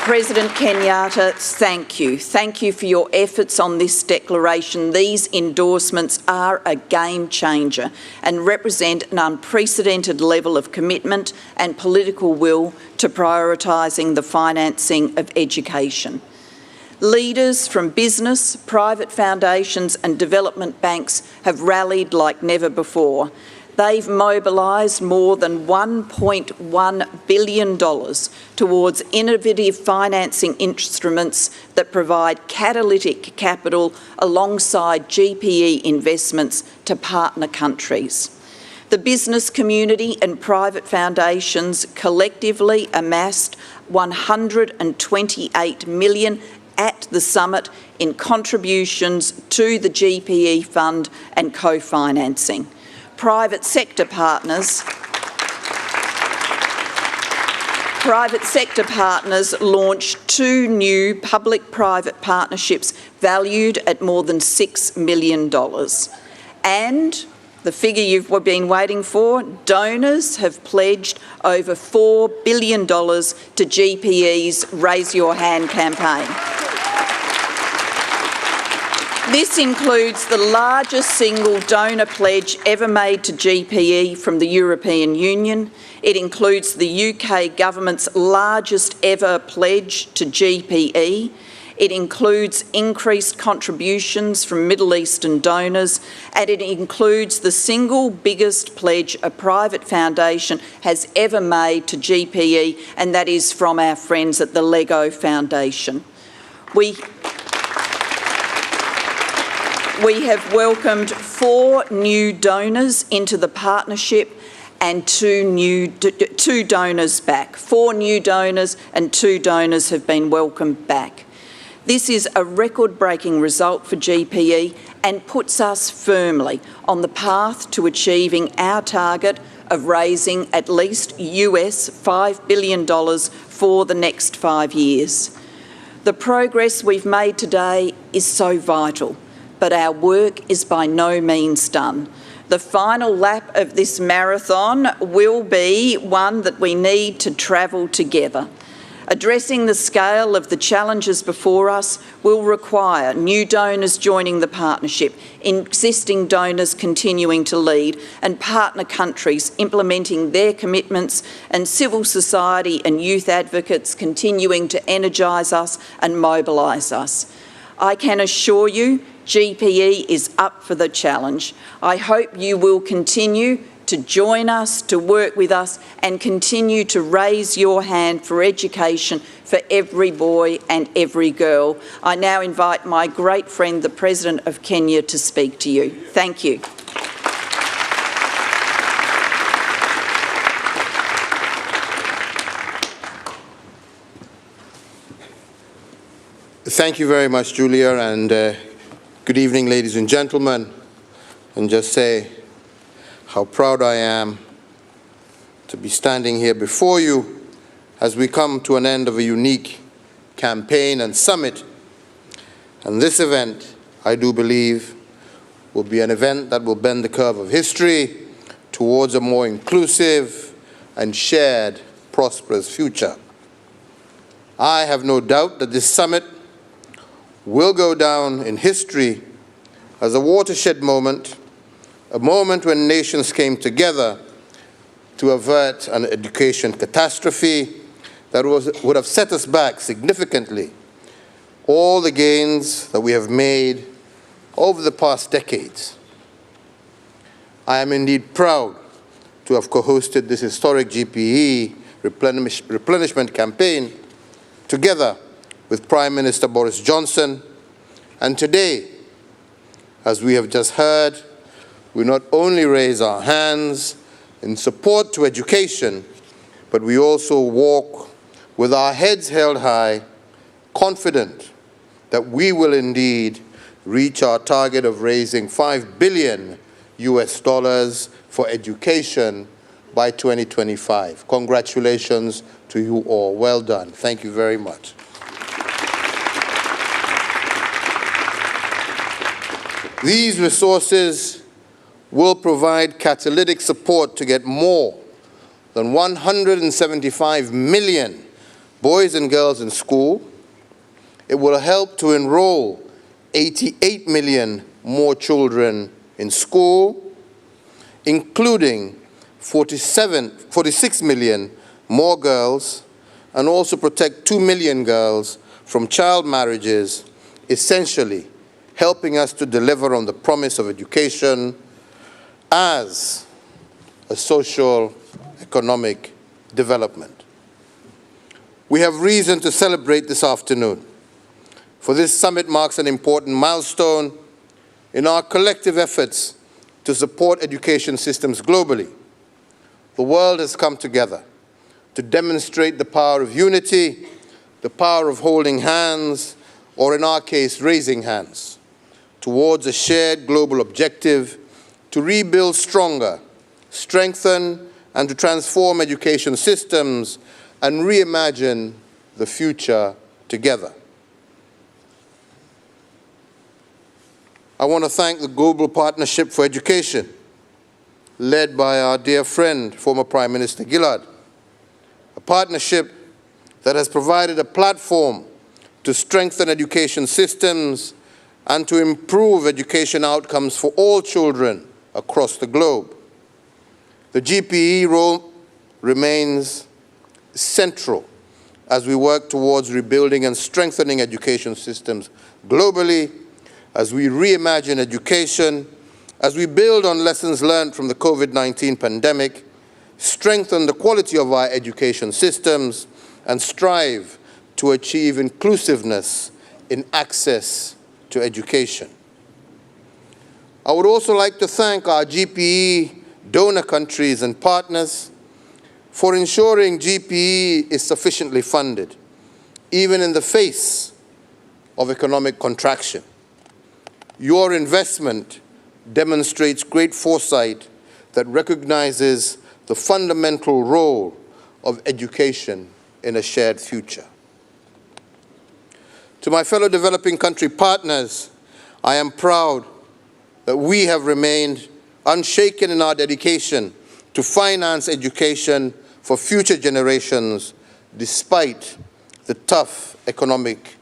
President Kenyatta, thank you. Thank you for your efforts on this declaration. These endorsements are a game changer and represent an unprecedented level of commitment and political will to prioritising the financing of education. Leaders from business, private foundations and development banks have rallied like never before. They've mobilised more than $1.1 billion towards innovative financing instruments that provide catalytic capital alongside GPE investments to partner countries. The business community and private foundations collectively amassed $128 million at the summit in contributions to the GPE fund and co-financing. Private sector partners launched 2 new public-private partnerships valued at more than $6 million. And the figure you've been waiting for, donors have pledged over $4 billion to GPE's Raise Your Hand campaign. This includes the largest single donor pledge ever made to GPE from the European Union. It includes the UK government's largest ever pledge to GPE. It includes increased contributions from Middle Eastern donors, and it includes the single biggest pledge a private foundation has ever made to GPE, and that is from our friends at the Lego Foundation. We have welcomed 4 new donors into the partnership and 2 donors back. 4 new donors and 2 donors have been welcomed back. This is a record-breaking result for GPE and puts us firmly on the path to achieving our target of raising at least US $5 billion for the next 5 years. The progress we've made today is so vital, but our work is by no means done. The final lap of this marathon will be one that we need to travel together. Addressing the scale of the challenges before us will require new donors joining the partnership, existing donors continuing to lead, and partner countries implementing their commitments, and civil society and youth advocates continuing to energise us and mobilise us. I can assure you GPE is up for the challenge. I hope you will continue to join us, to work with us, and continue to raise your hand for education for every boy and every girl. I now invite my great friend, the President of Kenya, to speak to you. Thank you. Thank you very much, Julia, and good evening, ladies and gentlemen. And just say how proud I am to be standing here before you as we come to an end of a unique campaign and summit. And this event, I do believe, will be an event that will bend the curve of history towards a more inclusive and shared, prosperous future. I have no doubt that this summit will go down in history as a watershed moment, a moment when nations came together to avert an education catastrophe that would have set us back significantly. All the gains that we have made over the past decades. I am indeed proud to have co-hosted this historic GPE replenishment campaign together with Prime Minister Boris Johnson. And today, as we have just heard, we not only raise our hands in support to education, but we also walk with our heads held high, confident that we will indeed reach our target of raising $5 billion for education by 2025. Congratulations to you all. Well done. Thank you very much. These resources will provide catalytic support to get more than 175 million boys and girls in school. It will help to enroll 88 million more children in school, including 46 million more girls, and also protect 2 million girls from child marriages, essentially helping us to deliver on the promise of education as a social, economic development. We have reason to celebrate this afternoon, for this summit marks an important milestone in our collective efforts to support education systems globally. The world has come together to demonstrate the power of unity, the power of holding hands, or in our case, raising hands, towards a shared global objective to rebuild stronger, strengthen, and to transform education systems and reimagine the future together. I want to thank the Global Partnership for Education, led by our dear friend, former Prime Minister Gillard, a partnership that has provided a platform to strengthen education systems and to improve education outcomes for all children across the globe. The GPE role remains central as we work towards rebuilding and strengthening education systems globally, as we reimagine education, as we build on lessons learned from the COVID-19 pandemic, strengthen the quality of our education systems, and strive to achieve inclusiveness in access to education. I would also like to thank our GPE donor countries and partners for ensuring GPE is sufficiently funded, even in the face of economic contraction. Your investment demonstrates great foresight that recognizes the fundamental role of education in a shared future. To my fellow developing country partners, I am proud that we have remained unshaken in our dedication to finance education for future generations despite the tough economic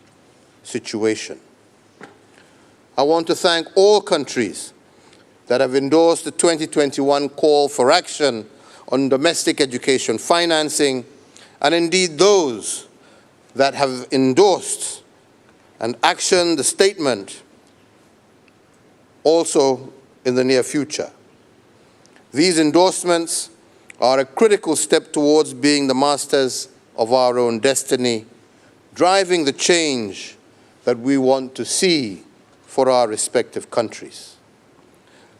situation. I want to thank all countries that have endorsed the 2021 call for action on domestic education financing, and indeed those that have endorsed and actioned the statement also in the near future. These endorsements are a critical step towards being the masters of our own destiny, driving the change that we want to see for our respective countries.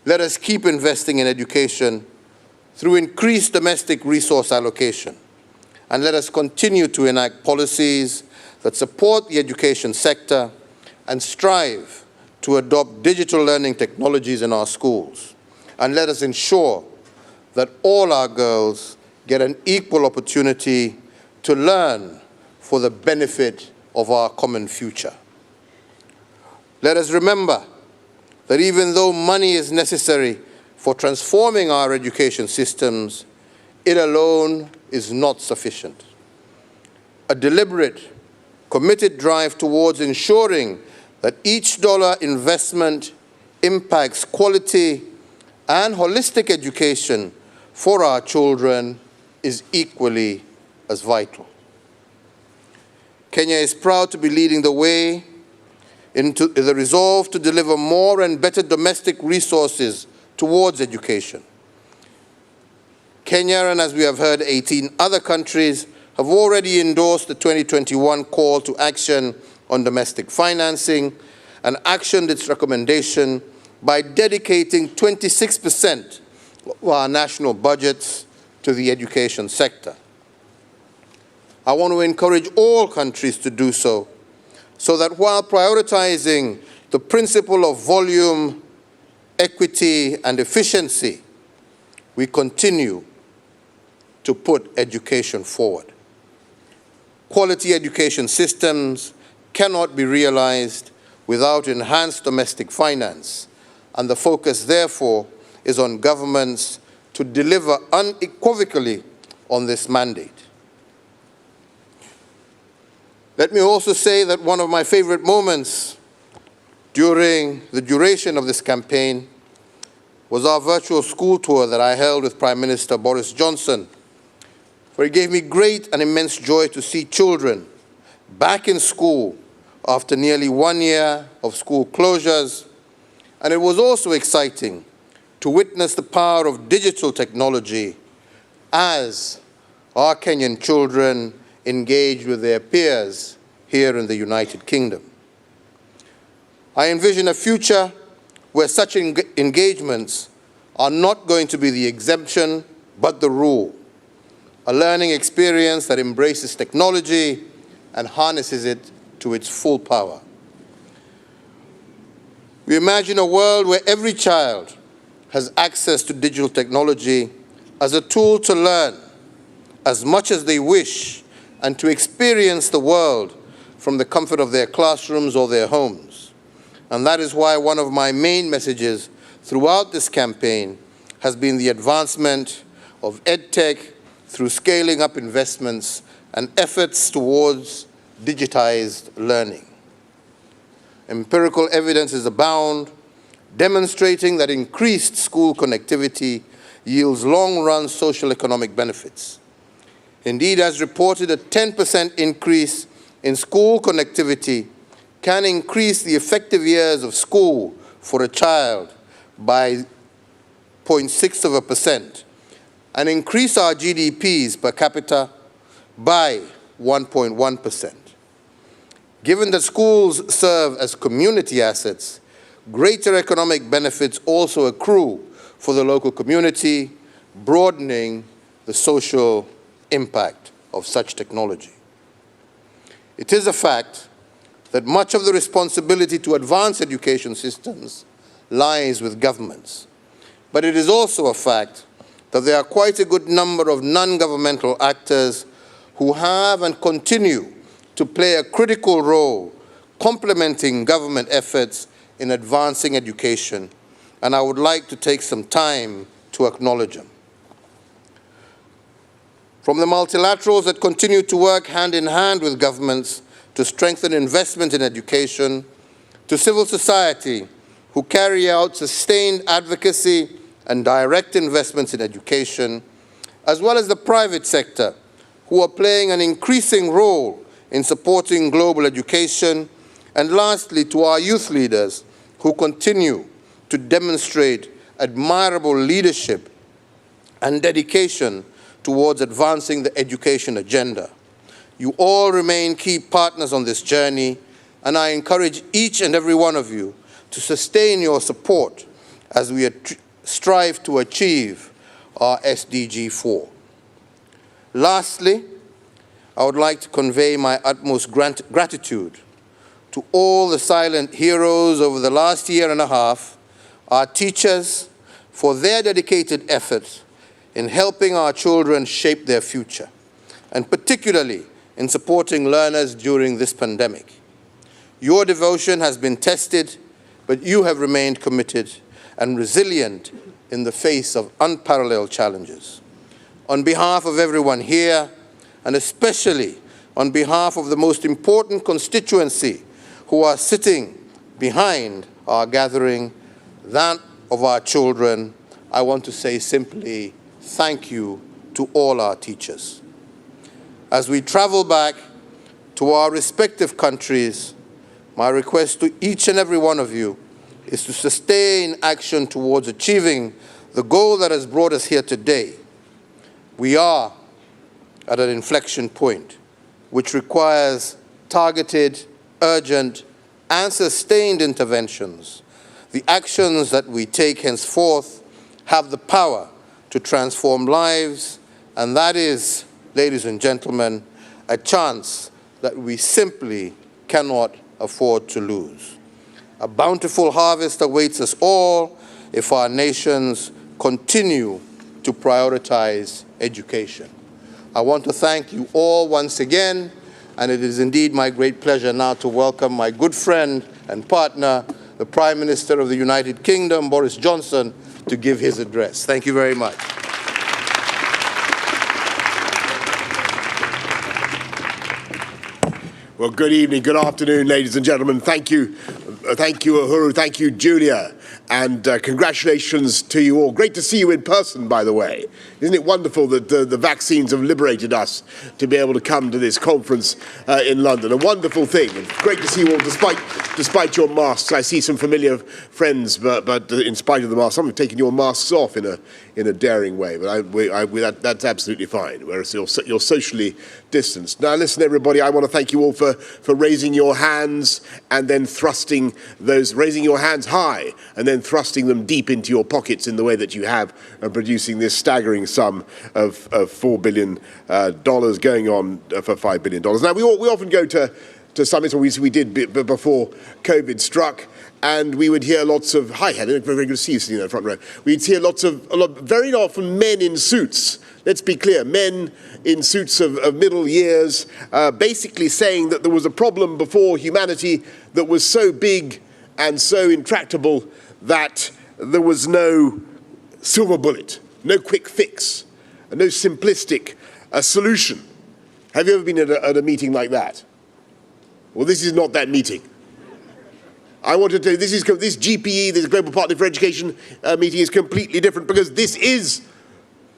Let us keep investing in education through increased domestic resource allocation, and let us continue to enact policies that support the education sector and strive to adopt digital learning technologies in our schools. And let us ensure that all our girls get an equal opportunity to learn for the benefit of our common future. Let us remember that even though money is necessary for transforming our education systems, it alone is not sufficient. A deliberate, committed drive towards ensuring that each dollar investment impacts quality and holistic education for our children is equally as vital. Kenya is proud to be leading the way into the resolve to deliver more and better domestic resources towards education. Kenya, and as we have heard, 18 other countries have already endorsed the 2021 call to action on domestic financing and actioned its recommendation by dedicating 26% of our national budgets to the education sector. I want to encourage all countries to do so that while prioritizing the principle of volume, equity, and efficiency, we continue to put education forward. Quality education systems cannot be realized without enhanced domestic finance, and the focus, therefore, is on governments to deliver unequivocally on this mandate. Let me also say that one of my favorite moments during the duration of this campaign was our virtual school tour that I held with Prime Minister Boris Johnson, where it gave me great and immense joy to see children back in school after nearly 1 year of school closures. And it was also exciting to witness the power of digital technology as our Kenyan children engage with their peers here in the United Kingdom. I envision a future where such engagements are not going to be the exemption, but the rule. A learning experience that embraces technology and harnesses it to its full power. We imagine a world where every child has access to digital technology as a tool to learn as much as they wish and to experience the world from the comfort of their classrooms or their homes. And that is why one of my main messages throughout this campaign has been the advancement of EdTech through scaling up investments and efforts towards digitized learning. Empirical evidences abound, demonstrating that increased school connectivity yields long-run social economic benefits. Indeed, as reported, a 10% increase in school connectivity can increase the effective years of school for a child by 0.6% and increase our GDPs per capita by 1.1%. Given that schools serve as community assets, greater economic benefits also accrue for the local community, broadening the social impact of such technology. It is a fact that much of the responsibility to advance education systems lies with governments. But it is also a fact that there are quite a good number of non-governmental actors who have and continue to play a critical role complementing government efforts in advancing education, and I would like to take some time to acknowledge them. From the multilaterals that continue to work hand in hand with governments to strengthen investment in education, to civil society who carry out sustained advocacy and direct investments in education, as well as the private sector who are playing an increasing role in supporting global education, and lastly to our youth leaders who continue to demonstrate admirable leadership and dedication towards advancing the education agenda. You all remain key partners on this journey, and I encourage each and every one of you to sustain your support as we strive to achieve our SDG 4. Lastly, I would like to convey my utmost gratitude to all the silent heroes over the last year and a half, our teachers, for their dedicated efforts in helping our children shape their future, and particularly in supporting learners during this pandemic. Your devotion has been tested, but you have remained committed and resilient in the face of unparalleled challenges. On behalf of everyone here, and especially on behalf of the most important constituency who are sitting behind our gathering, that of our children, I want to say simply thank you to all our teachers. As we travel back to our respective countries, my request to each and every one of you is to sustain action towards achieving the goal that has brought us here today. We are at an inflection point, which requires targeted, urgent, and sustained interventions. The actions that we take henceforth have the power to transform lives, and that is, ladies and gentlemen, a chance that we simply cannot afford to lose. A bountiful harvest awaits us all if our nations continue to prioritize education. I want to thank you all once again, and it is indeed my great pleasure now to welcome my good friend and partner, the Prime Minister of the United Kingdom, Boris Johnson, to give his address. Thank you very much. Well, good evening, good afternoon, ladies and gentlemen. Thank you, Uhuru. Thank you, Julia. And congratulations to you all. Great to see you in person, by the way. Isn't it wonderful that the vaccines have liberated us to be able to come to this conference in London? A wonderful thing. And great to see you all, despite your masks. I see some familiar friends, but in spite of the masks, some have taken your masks off in a daring way. But that's absolutely fine. Whereas you're socially distanced. Now, listen, everybody. I want to thank you all for raising your hands and then raising your hands high and then thrusting them deep into your pockets in the way that you have, and producing this staggering sum of $4 billion going on for $5 billion. Now, we often go to summits, or we did before COVID struck, and we would hear lots of, hi Helen, very good to see you sitting in the front row. We'd hear very often men in suits, let's be clear, men in suits of middle years, basically saying that there was a problem before humanity that was so big and so intractable that there was no silver bullet, no quick fix, no simplistic solution. Have you ever been at a meeting like that? Well, this is not that meeting. I want to tell you, this GPE, this Global Partner for Education meeting is completely different, because this is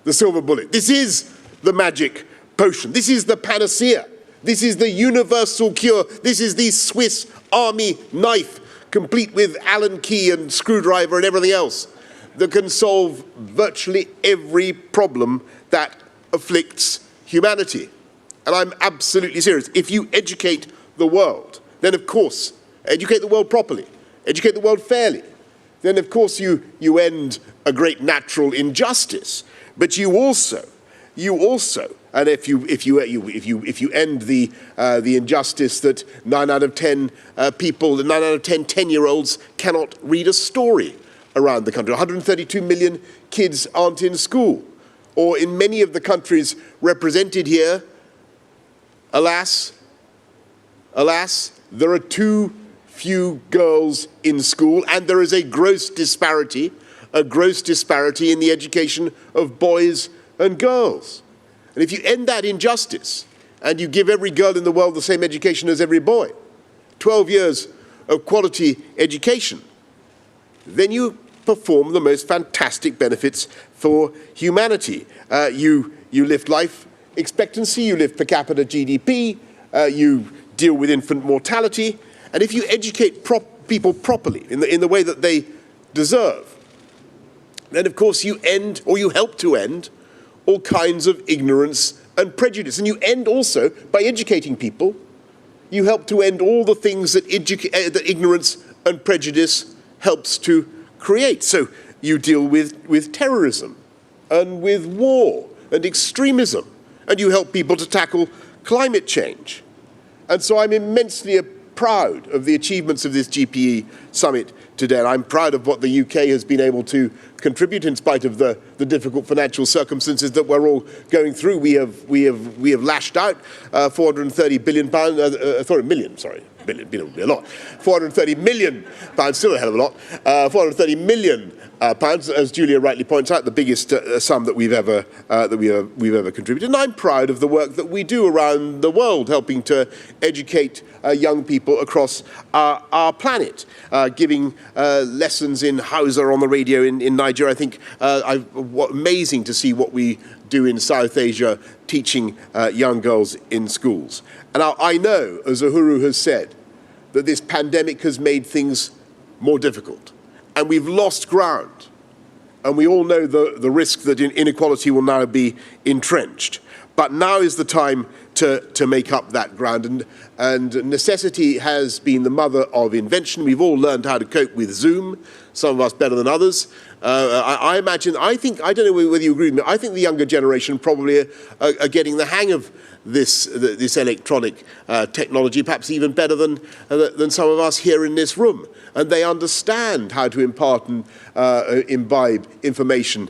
the silver bullet. This is the magic potion. This is the panacea. This is the universal cure. This is the Swiss Army knife, complete with Allen key and screwdriver and everything else, that can solve virtually every problem that afflicts humanity. And I'm absolutely serious. If you educate the world, then of course, educate the world properly, educate the world fairly, then of course you end a great natural injustice. But you also, and if you end the injustice that 9 out of 10 people, 9 out of 10 10-year-olds cannot read a story around the country. 132 million kids aren't in school. Or in many of the countries represented here, alas, there are too few girls in school, and there is a gross disparity in the education of boys and girls. And if you end that injustice, and you give every girl in the world the same education as every boy, 12 years of quality education, then you perform the most fantastic benefits for humanity. You lift life expectancy, you lift per capita GDP, you deal with infant mortality, and if you educate people properly in the way that they deserve, then of course you end, or you help to end, all kinds of ignorance and prejudice. And you end also, by educating people, you help to end all the things that ignorance and prejudice helps to create. So you deal with terrorism and with war and extremism, and you help people to tackle climate change. And so I'm immensely proud of the achievements of this GPE summit today. And I'm proud of what the UK has been able to contribute in spite of the difficult financial circumstances that we're all going through. We have lashed out 430 billion pounds, billion would be a lot. 430 million pounds, still a hell of a lot. 430 million pounds, as Julia rightly points out, the biggest sum that we've ever contributed. And I'm proud of the work that we do around the world, helping to educate young people across our planet, giving lessons in Hausa on the radio in Nigeria. I think amazing to see what we do in South Asia, teaching young girls in schools. And I know, as Uhuru has said, that this pandemic has made things more difficult. And we've lost ground. And we all know the risk that inequality will now be entrenched. But now is the time to make up that ground. And necessity has been the mother of invention. We've all learned how to cope with Zoom, some of us better than others. I don't know whether you agree with me, I think the younger generation probably are getting the hang of this electronic technology, perhaps even better than some of us here in this room. And they understand how to impart and imbibe information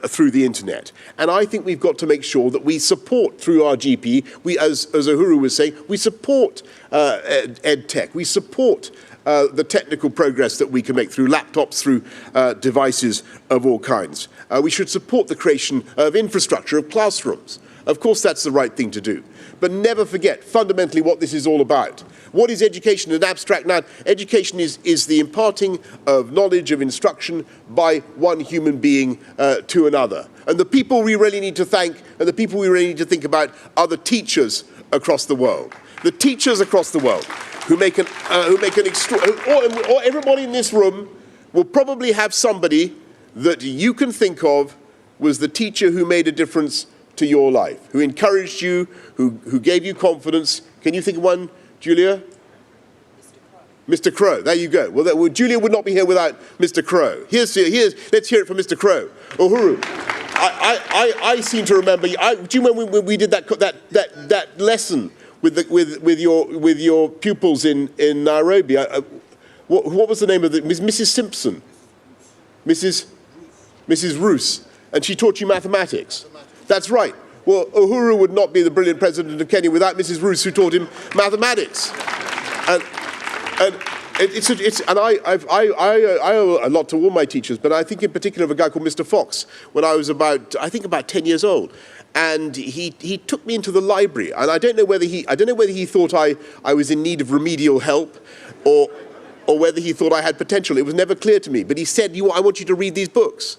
through the internet. And I think we've got to make sure that we support, through our GP, as Uhuru was saying, we support EdTech, we support the technical progress that we can make through laptops, through devices of all kinds. We should support the creation of infrastructure, of classrooms. Of course, that's the right thing to do. But never forget fundamentally what this is all about. What is education in abstract? Now, education is the imparting of knowledge, of instruction by one human being to another. And the people we really need to thank and the people we really need to think about are the teachers across the world. The teachers across the world who make an or everybody in this room will probably have somebody that you can think of was the teacher who made a difference to your life, who encouraged you, who gave you confidence. Can you think of one, Julia? Mr. Crow. There you go. Well, Julia would not be here without Mr. Crow. Let's hear it from Mr. Crow. Uhuru, I seem to remember. Do you remember when we did that lesson with your pupils in Nairobi? What was the name of it? Mrs. Simpson, Mrs. Roos, and she taught you mathematics. That's right. Well, Uhuru would not be the brilliant president of Kenya without Mrs. Roos, who taught him mathematics. And I owe a lot to all my teachers, but I think in particular of a guy called Mr. Fox when I was about 10 years old. And he took me into the library, and I don't know whether he thought I was in need of remedial help, or or whether he thought I had potential. It was never clear to me. But he said, I want you to read these books.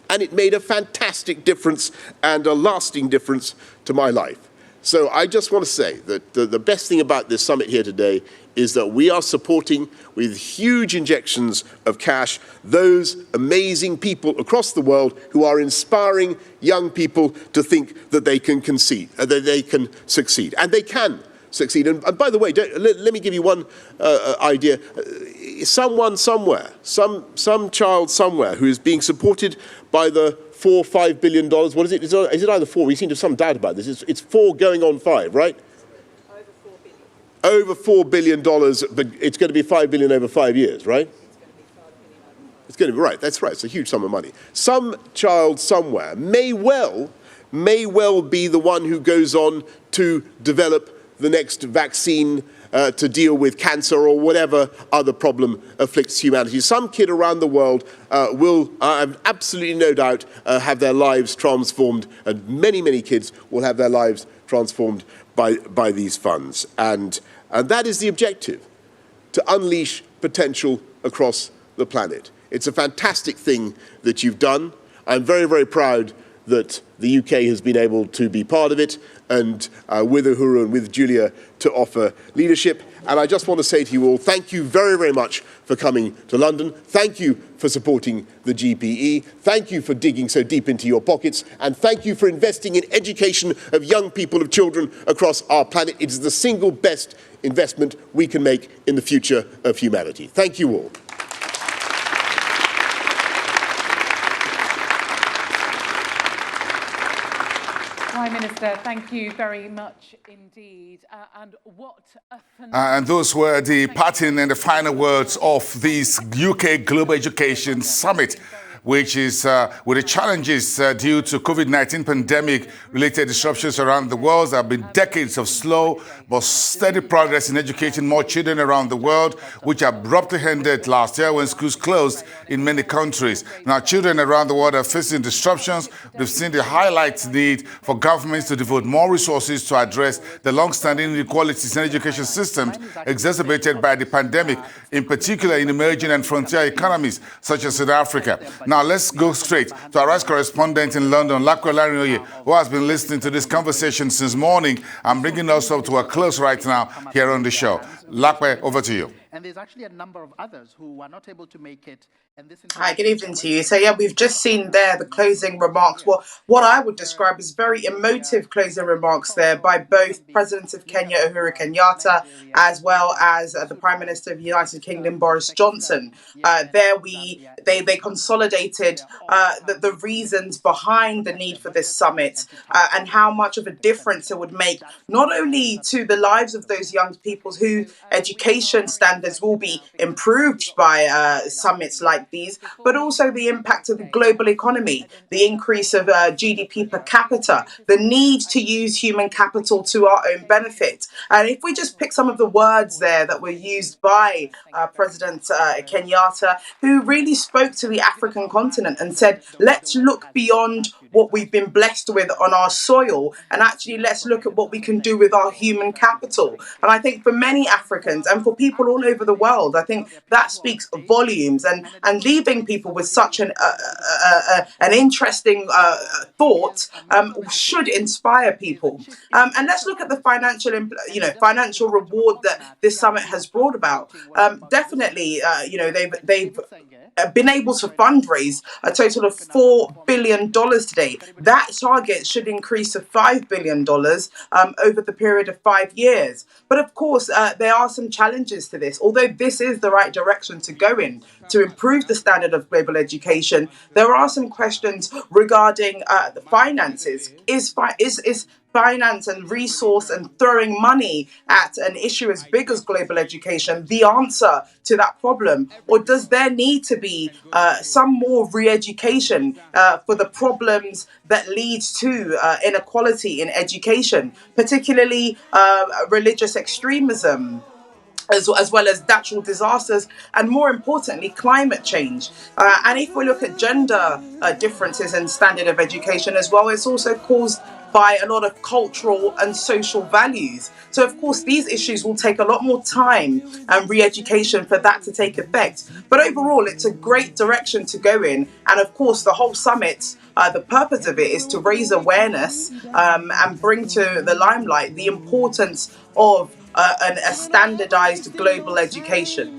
And it made a fantastic difference and a lasting difference to my life. So I just want to say that the best thing about this summit here today is that we are supporting with huge injections of cash those amazing people across the world who are inspiring young people to think that they can succeed. And they can succeed. And by the way, let me give you one idea. Someone somewhere, some child somewhere who is being supported by the $4-5 billion. What is it? Is it either 4? We seem to have some doubt about this. It's 4 going on 5, right? Over $4 billion, but it's going to be $5 billion over 5 years, right? It's going to be right. That's right. It's a huge sum of money. Some child somewhere may well be the one who goes on to develop the next vaccine to deal with cancer or whatever other problem afflicts humanity. Some kid around the world will, I have absolutely no doubt, have their lives transformed, and many kids will have their lives transformed by these funds. And that is the objective, to unleash potential across the planet. It's a fantastic thing that you've done. I'm very proud that the UK has been able to be part of it, and with Uhuru and with Julia to offer leadership. And I just want to say to you all, thank you very much for coming to London. Thank you for supporting the GPE. Thank you for digging so deep into your pockets. And thank you for investing in education of young people, of children across our planet. It is the single best investment we can make in the future of humanity. Thank you all. Prime Minister, thank you very much indeed. And what a and those were the parting and the final words of this UK Global Education Summit, which is with the challenges due to COVID-19 pandemic-related disruptions around the world. There have been decades of slow but steady progress in educating more children around the world, which abruptly ended last year when schools closed in many countries. Now, children around the world are facing disruptions. We've seen the highlight need for governments to devote more resources to address the long-standing inequalities in education systems exacerbated by the pandemic, in particular in emerging and frontier economies such as South Africa. Now, let's go straight to our rights correspondent in London, Lakwe Larinoye, who has been listening to this conversation since morning and bringing us up to a close right now here on the show. Lakwe, over to you. And there's actually a number of others who were not able to make it. And this Hi, good evening to you. So yeah, we've just seen there the closing remarks. What I would describe as very emotive closing remarks there by both President of Kenya, Uhuru Kenyatta, as well as the Prime Minister of the United Kingdom, Boris Johnson. They consolidated the reasons behind the need for this summit and how much of a difference it would make, not only to the lives of those young people whose education standards will be improved by summits like these, but also the impact of the global economy, the increase of GDP per capita, the need to use human capital to our own benefit. And if we just pick some of the words there that were used by President Kenyatta, who really spoke to the African continent and said, let's look beyond what we've been blessed with on our soil and actually let's look at what we can do with our human capital. And I think for many Africans and for people all over the world, I think that speaks volumes, and leaving people with such an interesting thought should inspire people. And let's look at the financial reward that this summit has brought about. Definitely, they've been able to fundraise a total of $4 billion today. That target should increase to $5 billion over the period of 5 years. But of course, there are some challenges to this. Although this is the right direction to go in to improve the standard of global education, there are some questions regarding the finances. Is finance and resource and throwing money at an issue as big as global education the answer to that problem? Or does there need to be some more re-education for the problems that lead to inequality in education, particularly religious extremism, as well as natural disasters, and more importantly, climate change. And if we look at gender differences in standard of education as well, it's also caused by a lot of cultural and social values. So, of course, these issues will take a lot more time and re-education for that to take effect. But overall, it's a great direction to go in. And, of course, the whole summit, the purpose of it is to raise awareness and bring to the limelight the importance of a standardized global education.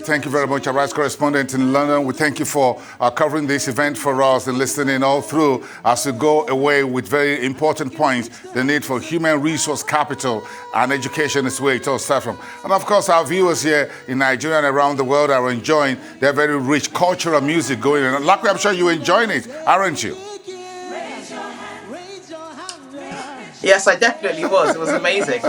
Thank you very much, our rights correspondent in London. We thank you for covering this event for us and listening all through as we go away with very important points, the need for human resource capital and education is where it all starts from. And of course, our viewers here in Nigeria and around the world are enjoying their very rich cultural music going on. Luckily, I'm sure you're enjoying it, aren't you? Yes, I definitely was. It was amazing.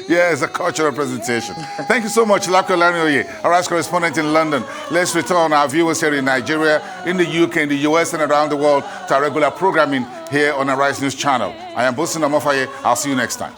Yeah, it's a cultural presentation. Thank you so much, Lako Lanioye, our rights correspondent in London. Let's return our viewers here in Nigeria, in the UK, in the US, and around the world to our regular programming here on our Rise News channel. I am Boris Omofaye. I'll see you next time.